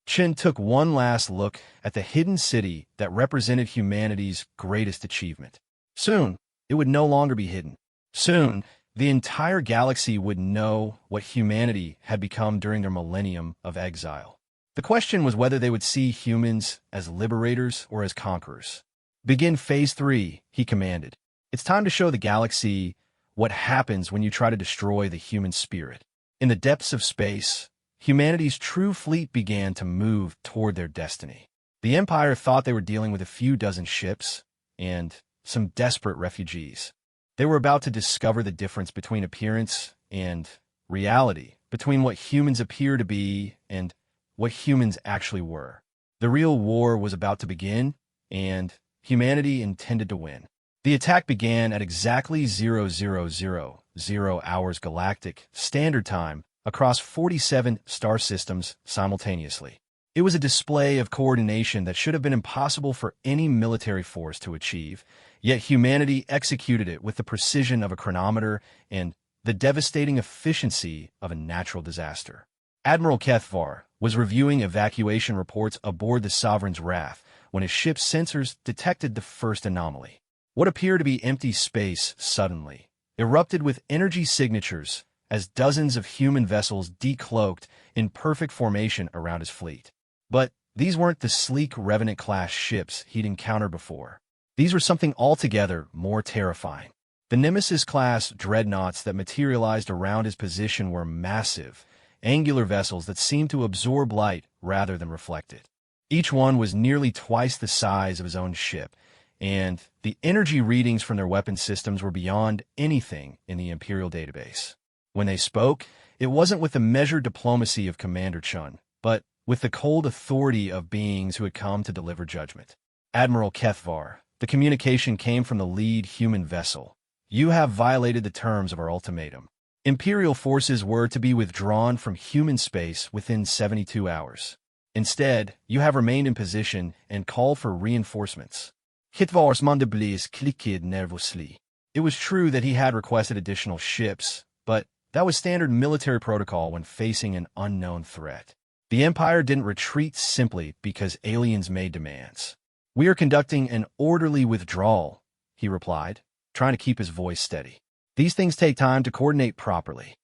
Chen took one last look at the hidden city that represented humanity's greatest achievement. Soon, it would no longer be hidden. Soon, the entire galaxy would know what humanity had become during their millennium of exile. The question was whether they would see humans as liberators or as conquerors. "Begin Phase 3, he commanded. "It's time to show the galaxy what happens when you try to destroy the human spirit." In the depths of space, humanity's true fleet began to move toward their destiny. The Empire thought they were dealing with a few dozen ships and some desperate refugees. They were about to discover the difference between appearance and reality, between what humans appear to be and what humans actually were. The real war was about to begin, and humanity intended to win. The attack began at exactly 0000 hours Galactic Standard Time across 47 star systems simultaneously. It was a display of coordination that should have been impossible for any military force to achieve, yet humanity executed it with the precision of a chronometer and the devastating efficiency of a natural disaster. Admiral Kethvar was reviewing evacuation reports aboard the Sovereign's Wrath when his ship's sensors detected the first anomaly. What appeared to be empty space suddenly erupted with energy signatures as dozens of human vessels decloaked in perfect formation around his fleet. But these weren't the sleek Revenant-class ships he'd encountered before. These were something altogether more terrifying. The Nemesis-class dreadnoughts that materialized around his position were massive, angular vessels that seemed to absorb light rather than reflect it. Each one was nearly twice the size of his own ship, and the energy readings from their weapon systems were beyond anything in the Imperial database. When they spoke, it wasn't with the measured diplomacy of Commander Chun, but with the cold authority of beings who had come to deliver judgment. "Admiral Kethvar, the communication came from the lead human vessel. You have violated the terms of our ultimatum. Imperial forces were to be withdrawn from human space within 72 hours. Instead, you have remained in position and called for reinforcements." Kethvar's mandibles clicked nervously. It was true that he had requested additional ships, but that was standard military protocol when facing an unknown threat. The Empire didn't retreat simply because aliens made demands. "We are conducting an orderly withdrawal," he replied, trying to keep his voice steady. "These things take time to coordinate properly."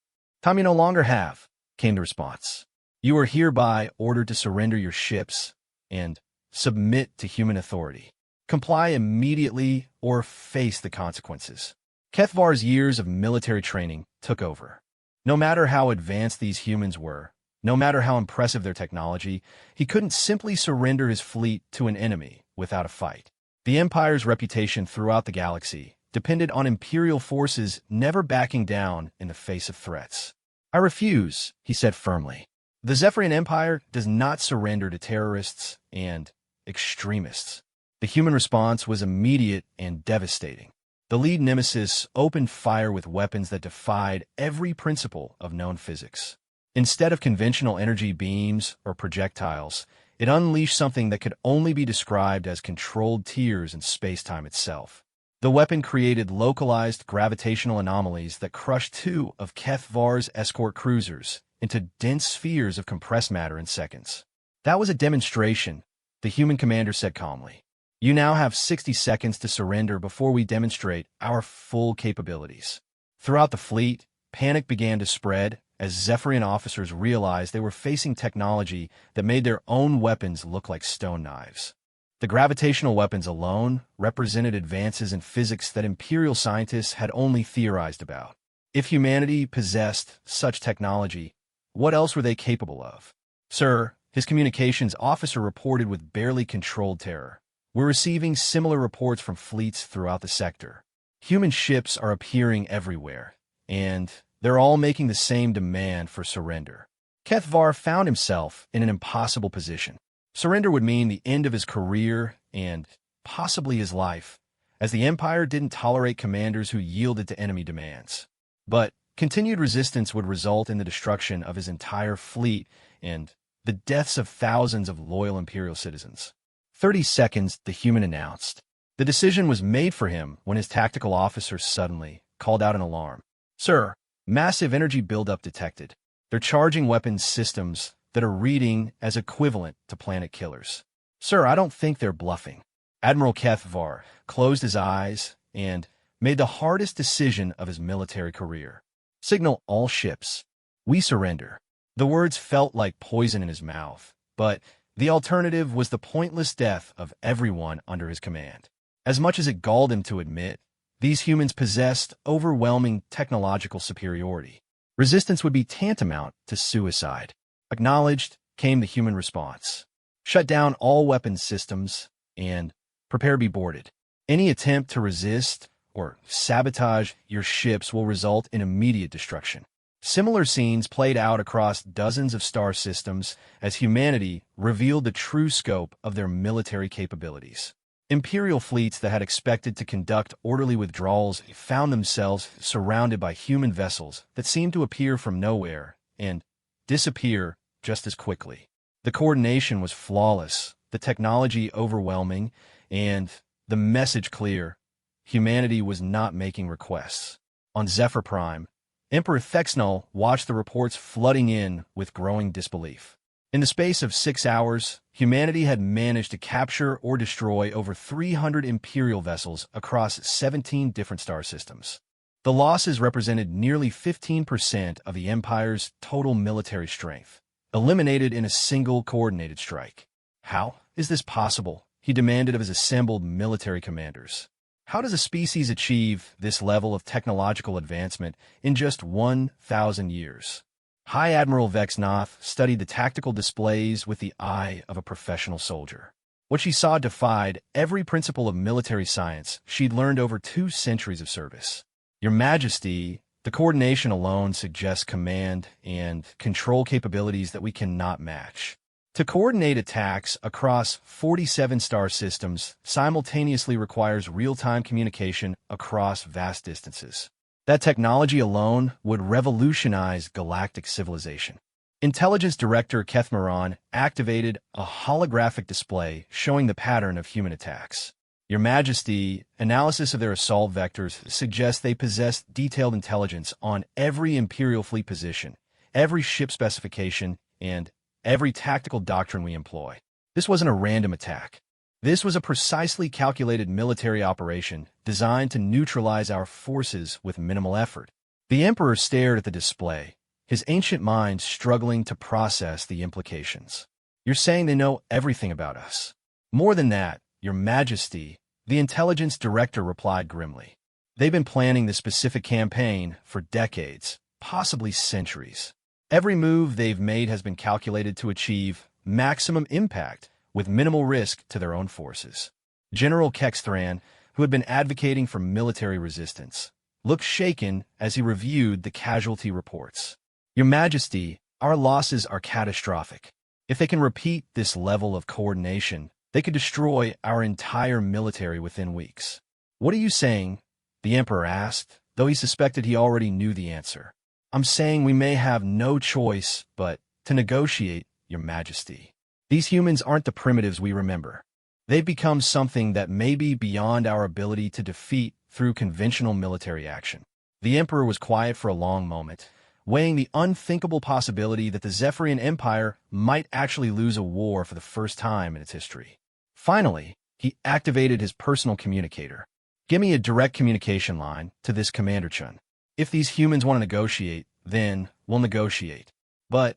"Time you no longer have," came the response. "You are hereby ordered to surrender your ships and submit to human authority. Comply immediately or face the consequences." Kethvar's years of military training took over. No matter how advanced these humans were, no matter how impressive their technology, he couldn't simply surrender his fleet to an enemy without a fight. The Empire's reputation throughout the galaxy depended on Imperial forces never backing down in the face of threats. "I refuse," he said firmly. "The Zephyrian Empire does not surrender to terrorists and extremists." The human response was immediate and devastating. The lead Nemesis opened fire with weapons that defied every principle of known physics. Instead of conventional energy beams or projectiles, it unleashed something that could only be described as controlled tears in space-time itself. The weapon created localized gravitational anomalies that crushed two of Kethvar's escort cruisers into dense spheres of compressed matter in seconds. "That was a demonstration," the human commander said calmly. "You now have 60 seconds to surrender before we demonstrate our full capabilities." Throughout the fleet, panic began to spread as Zephyrian officers realized they were facing technology that made their own weapons look like stone knives. The gravitational weapons alone represented advances in physics that Imperial scientists had only theorized about. If humanity possessed such technology, what else were they capable of? "Sir," his communications officer reported with barely controlled terror, "we're receiving similar reports from fleets throughout the sector. Human ships are appearing everywhere, and they're all making the same demand for surrender." Kethvar found himself in an impossible position. Surrender would mean the end of his career and possibly his life, as the Empire didn't tolerate commanders who yielded to enemy demands. But continued resistance would result in the destruction of his entire fleet and the deaths of thousands of loyal Imperial citizens. 30 seconds, the human announced. The decision was made for him when his tactical officer suddenly called out an alarm. "Sir, massive energy buildup detected. They're charging weapons systems that are reading as equivalent to planet killers." "Sir, I don't think they're bluffing." Admiral Kethvar closed his eyes and made the hardest decision of his military career. Signal all ships. We surrender. The words felt like poison in his mouth, but the alternative was the pointless death of everyone under his command. As much as it galled him to admit, these humans possessed overwhelming technological superiority. Resistance would be tantamount to suicide. Acknowledged came the human response. Shut down all weapons systems and prepare to be boarded. Any attempt to resist or sabotage your ships will result in immediate destruction. Similar scenes played out across dozens of star systems as humanity revealed the true scope of their military capabilities. Imperial fleets that had expected to conduct orderly withdrawals found themselves surrounded by human vessels that seemed to appear from nowhere and disappear just as quickly. The coordination was flawless, the technology overwhelming, and the message clear. Humanity was not making requests. On Zephyr Prime, Emperor Thexnol watched the reports flooding in with growing disbelief. In the space of 6 hours, humanity had managed to capture or destroy over 300 Imperial vessels across 17 different star systems. The losses represented nearly 15% of the Empire's total military strength, eliminated in a single coordinated strike. How is this possible? He demanded of his assembled military commanders. How does a species achieve this level of technological advancement in just 1,000 years? High Admiral Vexnoth studied the tactical displays with the eye of a professional soldier. What she saw defied every principle of military science she'd learned over 2 centuries of service. Your Majesty, the coordination alone suggests command and control capabilities that we cannot match. To coordinate attacks across 47 star systems simultaneously requires real-time communication across vast distances. That technology alone would revolutionize galactic civilization. Intelligence Director Kethmaron activated a holographic display showing the pattern of human attacks. Your Majesty, analysis of their assault vectors suggests they possess detailed intelligence on every Imperial fleet position, every ship specification, and every tactical doctrine we employ. This wasn't a random attack. This was a precisely calculated military operation designed to neutralize our forces with minimal effort. The Emperor stared at the display, his ancient mind struggling to process the implications. You're saying they know everything about us. More than that, Your Majesty, the intelligence director replied grimly. They've been planning this specific campaign for decades, possibly centuries. Every move they've made has been calculated to achieve maximum impact with minimal risk to their own forces. General Kexthran, who had been advocating for military resistance, looked shaken as he reviewed the casualty reports. Your Majesty, our losses are catastrophic. If they can repeat this level of coordination, they could destroy our entire military within weeks. What are you saying? The Emperor asked, though he suspected he already knew the answer. I'm saying we may have no choice but to negotiate, Your Majesty. These humans aren't the primitives we remember. They've become something that may be beyond our ability to defeat through conventional military action. The Emperor was quiet for a long moment, weighing the unthinkable possibility that the Zephyrian Empire might actually lose a war for the first time in its history. Finally, he activated his personal communicator. Give me a direct communication line to this Commander Chun. If these humans want to negotiate, then we'll negotiate. But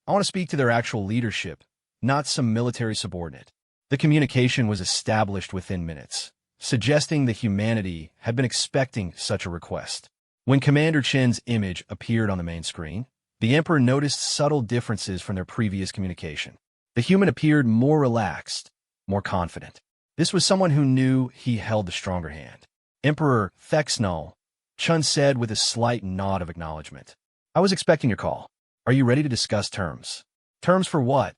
I want to speak to their actual leadership, not some military subordinate. The communication was established within minutes, suggesting that humanity had been expecting such a request. When Commander Chen's image appeared on the main screen, the Emperor noticed subtle differences from their previous communication. The human appeared more relaxed, more confident. This was someone who knew he held the stronger hand. Emperor Thexnol, Chun said with a slight nod of acknowledgement. I was expecting your call. Are you ready to discuss terms? Terms for what?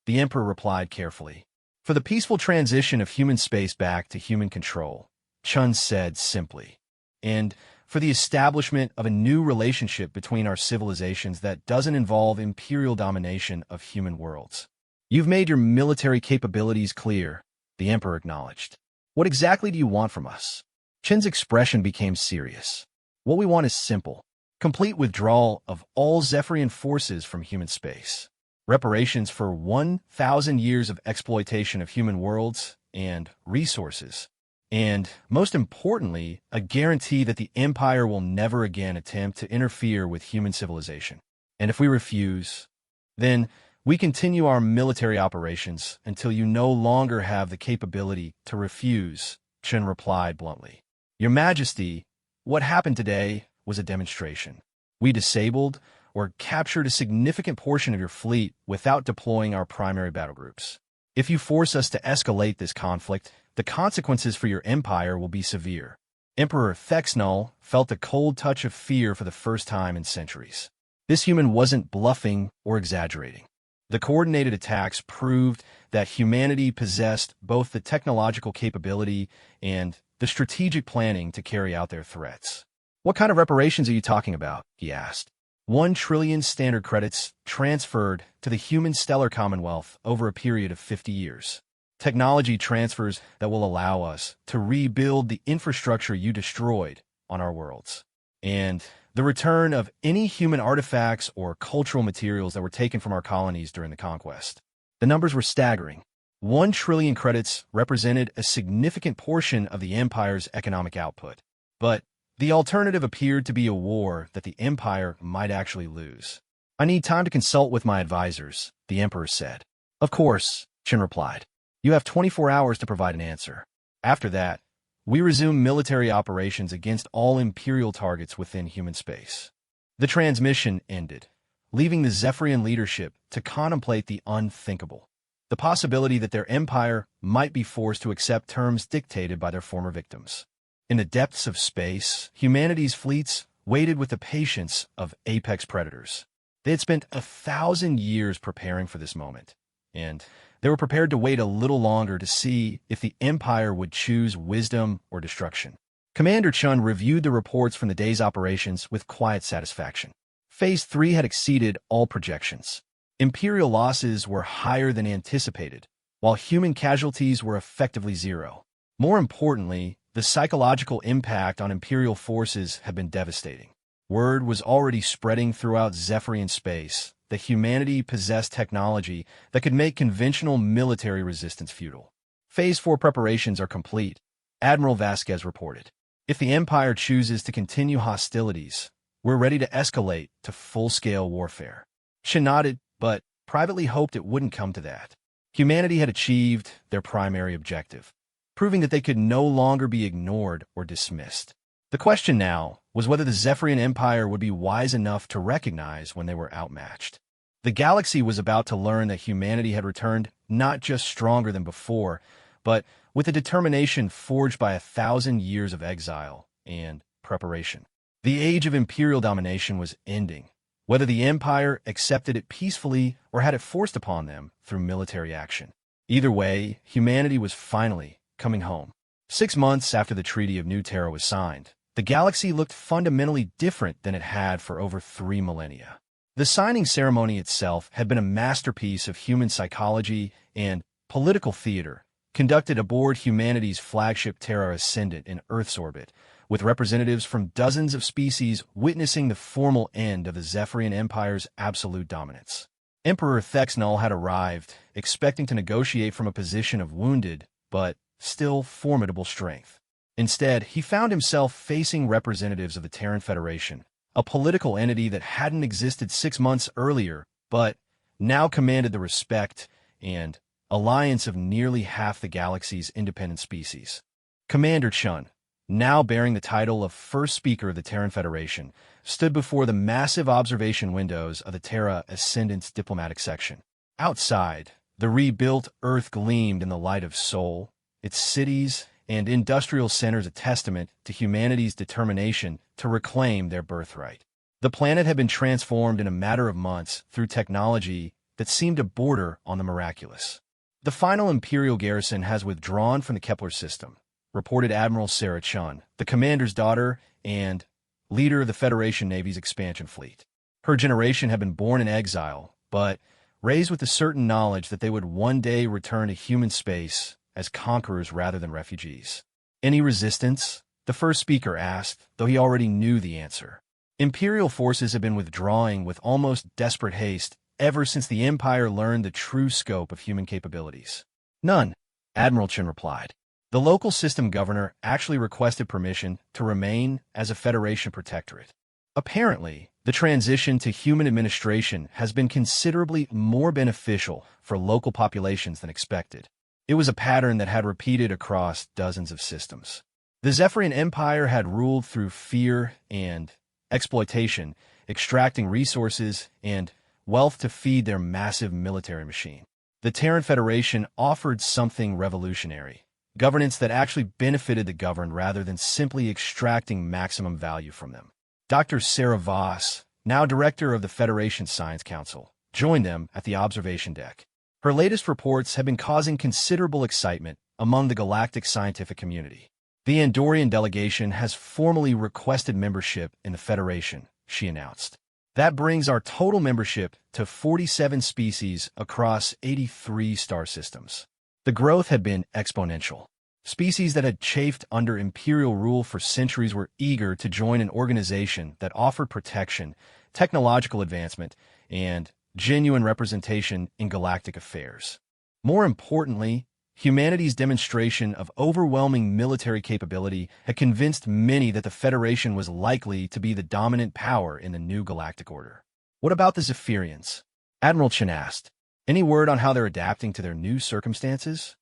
The Emperor replied carefully. For the peaceful transition of human space back to human control, Chun said simply. And for the establishment of a new relationship between our civilizations that doesn't involve imperial domination of human worlds. You've made your military capabilities clear, the Emperor acknowledged. What exactly do you want from us? Chen's expression became serious. What we want is simple. Complete withdrawal of all Zephyrian forces from human space. Reparations for 1,000 years of exploitation of human worlds and resources. And, most importantly, a guarantee that the Empire will never again attempt to interfere with human civilization. And if we refuse, then we continue our military operations until you no longer have the capability to refuse, Chen replied bluntly. Your Majesty, what happened today was a demonstration. We disabled or captured a significant portion of your fleet without deploying our primary battle groups. If you force us to escalate this conflict, the consequences for your empire will be severe. Emperor Thexnull felt a cold touch of fear for the first time in centuries. This human wasn't bluffing or exaggerating. The coordinated attacks proved that humanity possessed both the technological capability and the strategic planning to carry out their threats. What kind of reparations are you talking about? He asked. 1 trillion standard credits transferred to the human stellar commonwealth over a period of 50 years. Technology transfers that will allow us to rebuild the infrastructure you destroyed on our worlds. And the return of any human artifacts or cultural materials that were taken from our colonies during the conquest. The numbers were staggering. 1 trillion credits represented a significant portion of the Empire's economic output. But the alternative appeared to be a war that the Empire might actually lose. I need time to consult with my advisors, the Emperor said. Of course, Chen replied. You have 24 hours to provide an answer. After that, we resume military operations against all Imperial targets within human space. The transmission ended, leaving the Zephyrian leadership to contemplate the unthinkable. The possibility that their empire might be forced to accept terms dictated by their former victims. In the depths of space, humanity's fleets waited with the patience of apex predators. They had spent 1,000 years preparing for this moment, and they were prepared to wait a little longer to see if the Empire would choose wisdom or destruction. Commander Chun reviewed the reports from the day's operations with quiet satisfaction. Phase 3 had exceeded all projections. Imperial losses were higher than anticipated, while human casualties were effectively zero. More importantly, the psychological impact on Imperial forces had been devastating. Word was already spreading throughout Zephyrian space that humanity possessed technology that could make conventional military resistance futile. Phase 4 preparations are complete, Admiral Vasquez reported. If the Empire chooses to continue hostilities, we're ready to escalate to full-scale warfare. Chen nodded, but privately hoped it wouldn't come to that. Humanity had achieved their primary objective, proving that they could no longer be ignored or dismissed. The question now was whether the Zephyrian Empire would be wise enough to recognize when they were outmatched. The galaxy was about to learn that humanity had returned not just stronger than before, but with a determination forged by 1,000 years of exile and preparation. The age of imperial domination was ending, whether the Empire accepted it peacefully or had it forced upon them through military action. Either way, humanity was finally coming home. 6 months after the Treaty of New Terra was signed, the galaxy looked fundamentally different than it had for over 3 millennia. The signing ceremony itself had been a masterpiece of human psychology and political theater, conducted aboard humanity's flagship Terra Ascendant in Earth's orbit, with representatives from dozens of species witnessing the formal end of the Zephyrian Empire's absolute dominance. Emperor Thexnull had arrived, expecting to negotiate from a position of wounded, but still formidable strength. Instead, he found himself facing representatives of the Terran Federation, a political entity that hadn't existed 6 months earlier, but now commanded the respect and alliance of nearly half the galaxy's independent species. Commander Chun, now bearing the title of First Speaker of the Terran Federation, stood before the massive observation windows of the Terra Ascendant's diplomatic section. Outside, the rebuilt Earth gleamed in the light of Sol, its cities and industrial centers a testament to humanity's determination to reclaim their birthright. The planet had been transformed in a matter of months through technology that seemed to border on the miraculous. The final Imperial garrison has withdrawn from the Kepler system, reported Admiral Sarah Chun, the commander's daughter and leader of the Federation Navy's expansion fleet. Her generation had been born in exile, but raised with the certain knowledge that they would one day return to human space as conquerors rather than refugees. Any resistance? The first speaker asked, though he already knew the answer. Imperial forces have been withdrawing with almost desperate haste ever since the Empire learned the true scope of human capabilities. None, Admiral Chen replied. The local system governor actually requested permission to remain as a Federation protectorate. Apparently, the transition to human administration has been considerably more beneficial for local populations than expected. It was a pattern that had repeated across dozens of systems. The Zephyrian Empire had ruled through fear and exploitation, extracting resources and wealth to feed their massive military machine. The Terran Federation offered something revolutionary, governance that actually benefited the governed rather than simply extracting maximum value from them. Dr. Sarah Voss, now director of the Federation Science Council, joined them at the observation deck. Her latest reports have been causing considerable excitement among the galactic scientific community. The Andorian delegation has formally requested membership in the Federation, she announced. That brings our total membership to 47 species across 83 star systems. The growth had been exponential. Species that had chafed under imperial rule for centuries were eager to join an organization that offered protection, technological advancement, and genuine representation in galactic affairs. More importantly, humanity's demonstration of overwhelming military capability had convinced many that the Federation was likely to be the dominant power in the new galactic order. What about the Zephyrians? Admiral Chen asked. Any word on how they're adapting to their new circumstances?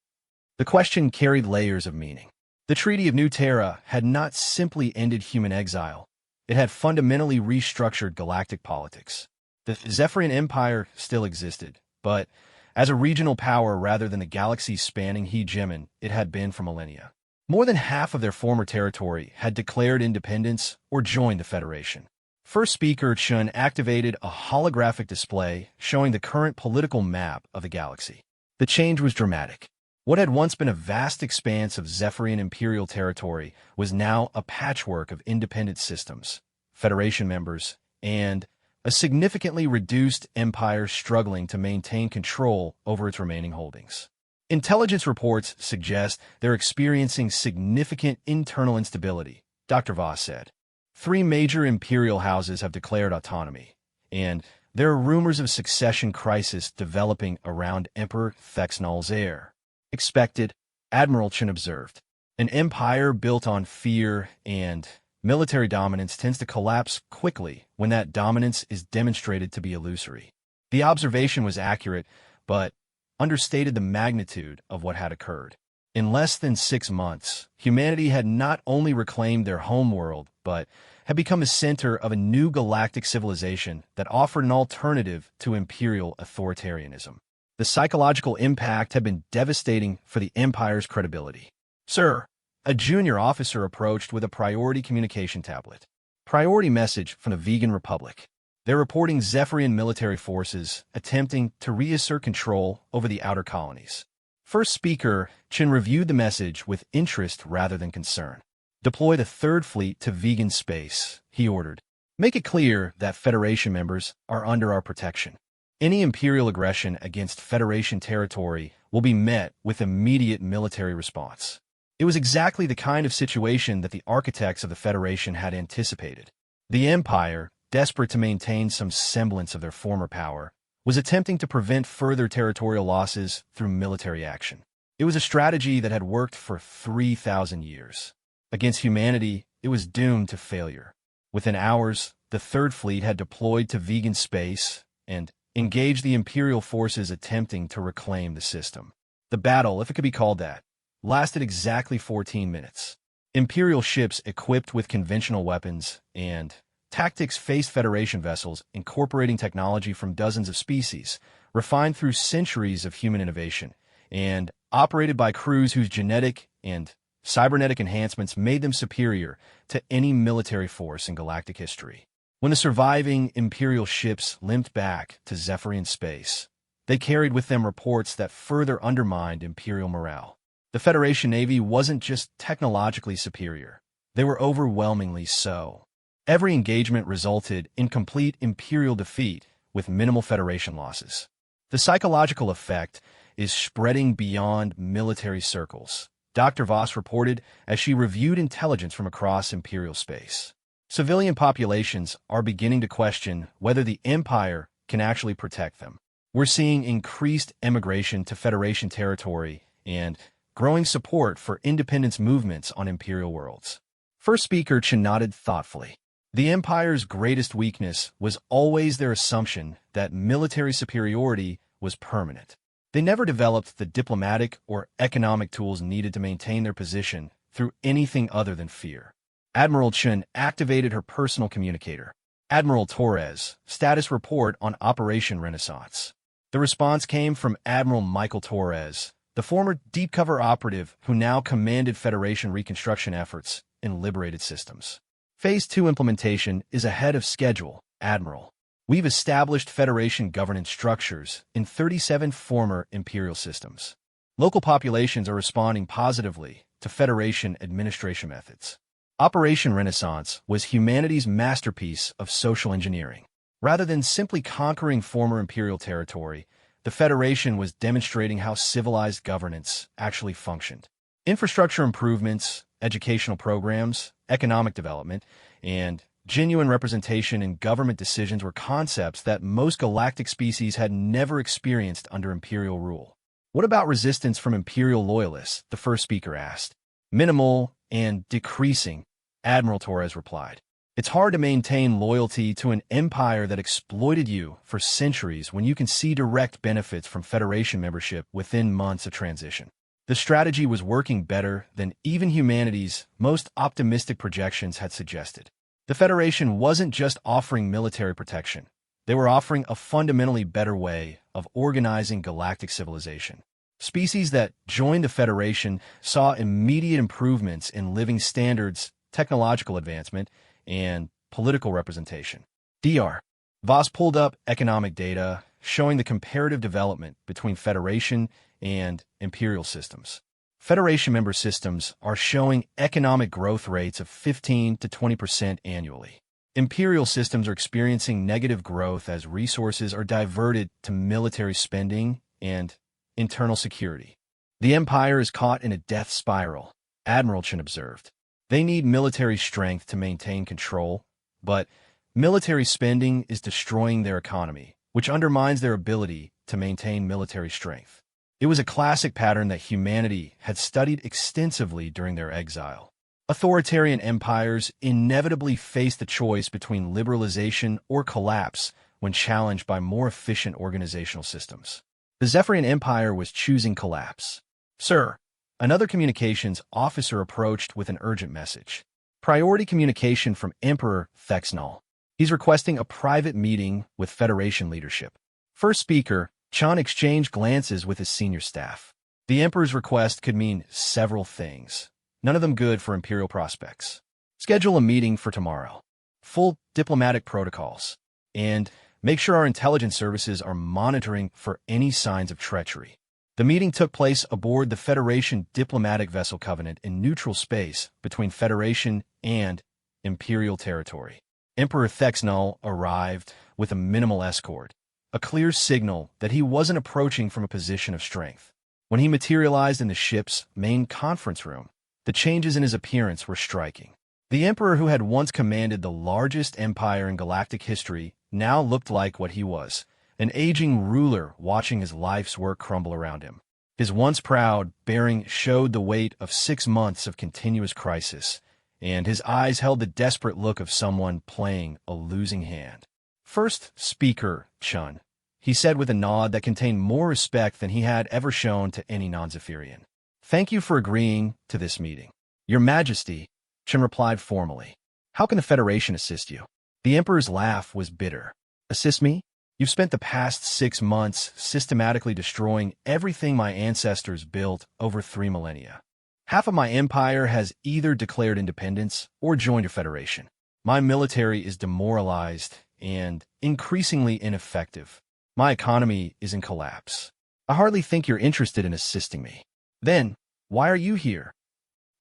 The question carried layers of meaning. The Treaty of New Terra had not simply ended human exile. It had fundamentally restructured galactic politics. The Zephyrian Empire still existed, but as a regional power rather than the galaxy-spanning hegemon it had been for millennia. More than half of their former territory had declared independence or joined the Federation. First Speaker Chun activated a holographic display showing the current political map of the galaxy. The change was dramatic. What had once been a vast expanse of Zephyrian imperial territory was now a patchwork of independent systems, Federation members, and a significantly reduced empire struggling to maintain control over its remaining holdings. Intelligence reports suggest they're experiencing significant internal instability, Dr. Voss said. 3 major imperial houses have declared autonomy, and there are rumors of succession crisis developing around Emperor Thexnol's heir. Expected, Admiral Chen observed. An empire built on fear and military dominance tends to collapse quickly when that dominance is demonstrated to be illusory. The observation was accurate, but understated the magnitude of what had occurred. In less than 6 months, humanity had not only reclaimed their homeworld, but had become the center of a new galactic civilization that offered an alternative to imperial authoritarianism. The psychological impact had been devastating for the Empire's credibility. Sir, a junior officer approached with a priority communication tablet. Priority message from the Vegan Republic. They're reporting Zephyrian military forces attempting to reassert control over the outer colonies. First Speaker Chen reviewed the message with interest rather than concern. Deploy the 3rd Fleet to vegan space, he ordered. Make it clear that Federation members are under our protection. Any imperial aggression against Federation territory will be met with immediate military response. It was exactly the kind of situation that the architects of the Federation had anticipated. The Empire, desperate to maintain some semblance of their former power, was attempting to prevent further territorial losses through military action. It was a strategy that had worked for 3,000 years. Against humanity, it was doomed to failure. Within hours, the 3rd Fleet had deployed to vegan space and engaged the Imperial forces attempting to reclaim the system. The battle, if it could be called that, lasted exactly 14 minutes. Imperial ships equipped with conventional weapons and tactics faced Federation vessels incorporating technology from dozens of species, refined through centuries of human innovation, and operated by crews whose genetic and cybernetic enhancements made them superior to any military force in galactic history. When the surviving Imperial ships limped back to Zephyrian space, they carried with them reports that further undermined Imperial morale. The Federation Navy wasn't just technologically superior, they were overwhelmingly so. Every engagement resulted in complete Imperial defeat with minimal Federation losses. The psychological effect is spreading beyond military circles, Dr. Voss reported as she reviewed intelligence from across Imperial space. Civilian populations are beginning to question whether the Empire can actually protect them. We're seeing increased emigration to Federation territory and growing support for independence movements on imperial worlds. First speaker Chen nodded thoughtfully. The Empire's greatest weakness was always their assumption that military superiority was permanent. They never developed the diplomatic or economic tools needed to maintain their position through anything other than fear. Admiral Chen activated her personal communicator. Admiral Torres, status report on Operation Renaissance. The response came from Admiral Michael Torres, the former deep cover operative who now commanded Federation reconstruction efforts in liberated systems. Phase 2 implementation is ahead of schedule, Admiral. We've established Federation governance structures in 37 former Imperial systems. Local populations are responding positively to Federation administration methods. Operation Renaissance was humanity's masterpiece of social engineering. Rather than simply conquering former Imperial territory, the Federation was demonstrating how civilized governance actually functioned. Infrastructure improvements, educational programs, economic development, and genuine representation in government decisions were concepts that most galactic species had never experienced under Imperial rule. What about resistance from Imperial loyalists? The first speaker asked. Minimal and decreasing, Admiral Torres replied. It's hard to maintain loyalty to an empire that exploited you for centuries when you can see direct benefits from Federation membership within months of transition. The strategy was working better than even humanity's most optimistic projections had suggested. The Federation wasn't just offering military protection. They were offering a fundamentally better way of organizing galactic civilization. Species that joined the Federation saw immediate improvements in living standards, technological advancement, and political representation. Dr. Voss pulled up economic data showing the comparative development between Federation and Imperial systems. Federation member systems are showing economic growth rates of 15 to 20% annually. Imperial systems are experiencing negative growth as resources are diverted to military spending and internal security. The Empire is caught in a death spiral, Admiral Chen observed. They need military strength to maintain control, but military spending is destroying their economy, which undermines their ability to maintain military strength. It was a classic pattern that humanity had studied extensively during their exile. Authoritarian empires inevitably face the choice between liberalization or collapse when challenged by more efficient organizational systems. The Zephyrian Empire was choosing collapse. Sir, another communications officer approached with an urgent message. Priority communication from Emperor Thexnal. He's requesting a private meeting with Federation leadership. First speaker, Chan exchanged glances with his senior staff. The Emperor's request could mean several things, none of them good for Imperial prospects. Schedule a meeting for tomorrow. Full diplomatic protocols. And make sure our intelligence services are monitoring for any signs of treachery. The meeting took place aboard the Federation diplomatic vessel Covenant in neutral space between Federation and Imperial territory. Emperor Thexnal arrived with a minimal escort, a clear signal that he wasn't approaching from a position of strength. When he materialized in the ship's main conference room, the changes in his appearance were striking. The Emperor who had once commanded the largest empire in galactic history now looked like what he was, an aging ruler watching his life's work crumble around him. His once proud bearing showed the weight of 6 months of continuous crisis, and his eyes held the desperate look of someone playing a losing hand. First speaker, Chun, he said with a nod that contained more respect than he had ever shown to any non-Zephyrian. Thank you for agreeing to this meeting. Your Majesty, Chun replied formally. How can the Federation assist you? The Emperor's laugh was bitter. Assist me? You've spent the past 6 months systematically destroying everything my ancestors built over 3 millennia. Half of my empire has either declared independence or joined a federation. My military is demoralized and increasingly ineffective. My economy is in collapse. I hardly think you're interested in assisting me. Then, why are you here?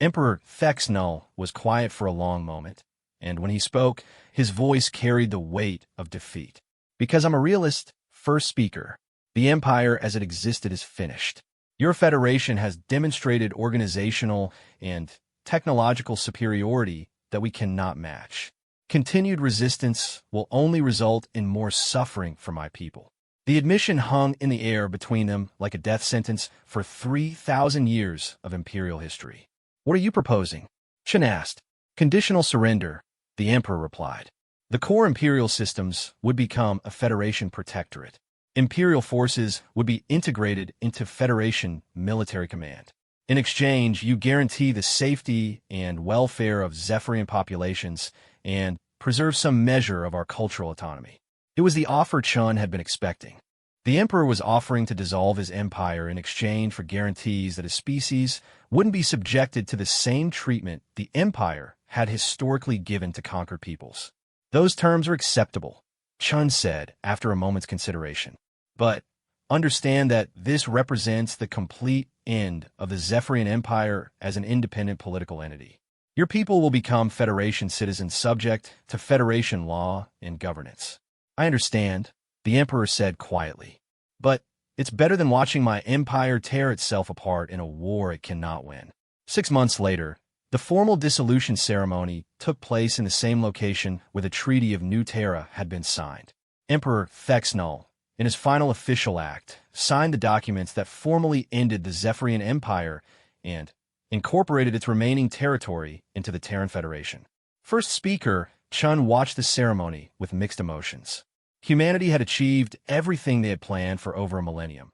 Emperor Thexnal was quiet for a long moment, and when he spoke, his voice carried the weight of defeat. Because I'm a realist, first speaker. The empire as it existed is finished. Your federation has demonstrated organizational and technological superiority that we cannot match. Continued resistance will only result in more suffering for my people. The admission hung in the air between them like a death sentence for 3,000 years of imperial history. "What are you proposing?" Chen asked. "Conditional surrender," the emperor replied. The core imperial systems would become a Federation protectorate. Imperial forces would be integrated into Federation military command. In exchange, you guarantee the safety and welfare of Zephyrian populations and preserve some measure of our cultural autonomy. It was the offer Chun had been expecting. The emperor was offering to dissolve his empire in exchange for guarantees that his species wouldn't be subjected to the same treatment the empire had historically given to conquered peoples. "Those terms are acceptable," Chun said after a moment's consideration. "But understand that this represents the complete end of the Zephyrian Empire as an independent political entity. Your people will become Federation citizens subject to Federation law and governance." "I understand," the emperor said quietly. "But it's better than watching my empire tear itself apart in a war it cannot win." 6 months later, the formal dissolution ceremony took place in the same location where the Treaty of New Terra had been signed. Emperor Thexnol, in his final official act, signed the documents that formally ended the Zephyrian Empire and incorporated its remaining territory into the Terran Federation. First speaker, Chun watched the ceremony with mixed emotions. Humanity had achieved everything they had planned for over a millennium.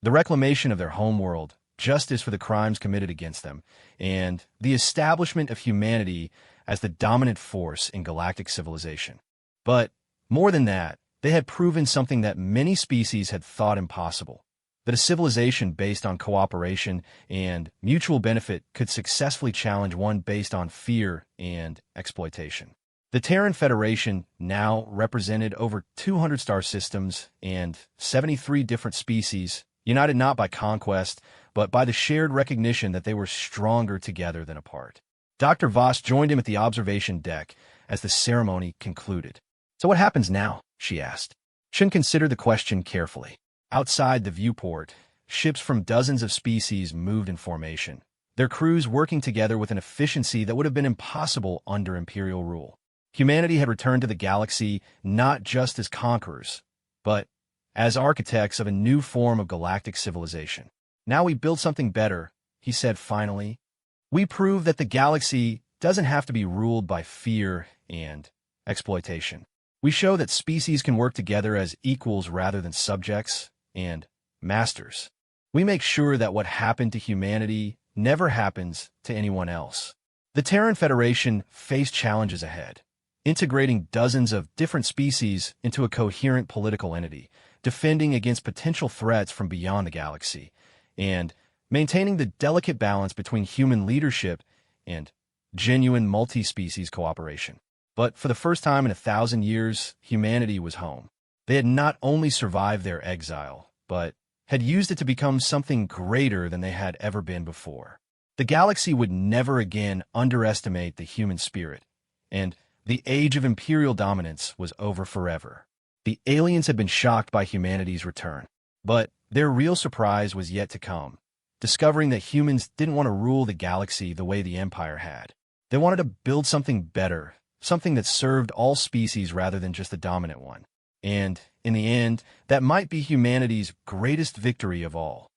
The reclamation of their homeworld, justice for the crimes committed against them, and the establishment of humanity as the dominant force in galactic civilization. But more than that, they had proven something that many species had thought impossible, that a civilization based on cooperation and mutual benefit could successfully challenge one based on fear and exploitation. The Terran Federation now represented over 200 star systems and 73 different species, united not by conquest, but by the shared recognition that they were stronger together than apart. Dr. Voss joined him at the observation deck as the ceremony concluded. "So what happens now?" she asked. Chen considered the question carefully. Outside the viewport, ships from dozens of species moved in formation, their crews working together with an efficiency that would have been impossible under Imperial rule. Humanity had returned to the galaxy not just as conquerors, but as architects of a new form of galactic civilization. "Now we build something better," he said finally. "We prove that the galaxy doesn't have to be ruled by fear and exploitation. We show that species can work together as equals rather than subjects and masters. We make sure that what happened to humanity never happens to anyone else." The Terran Federation faced challenges ahead, integrating dozens of different species into a coherent political entity, defending against potential threats from beyond the galaxy, and maintaining the delicate balance between human leadership and genuine multi-species cooperation. But for the first time in 1,000 years, humanity was home. They had not only survived their exile, but had used it to become something greater than they had ever been before. The galaxy would never again underestimate the human spirit, and the age of imperial dominance was over forever. The aliens had been shocked by humanity's return, but their real surprise was yet to come, discovering that humans didn't want to rule the galaxy the way the Empire had. They wanted to build something better, something that served all species rather than just the dominant one. And, in the end, that might be humanity's greatest victory of all.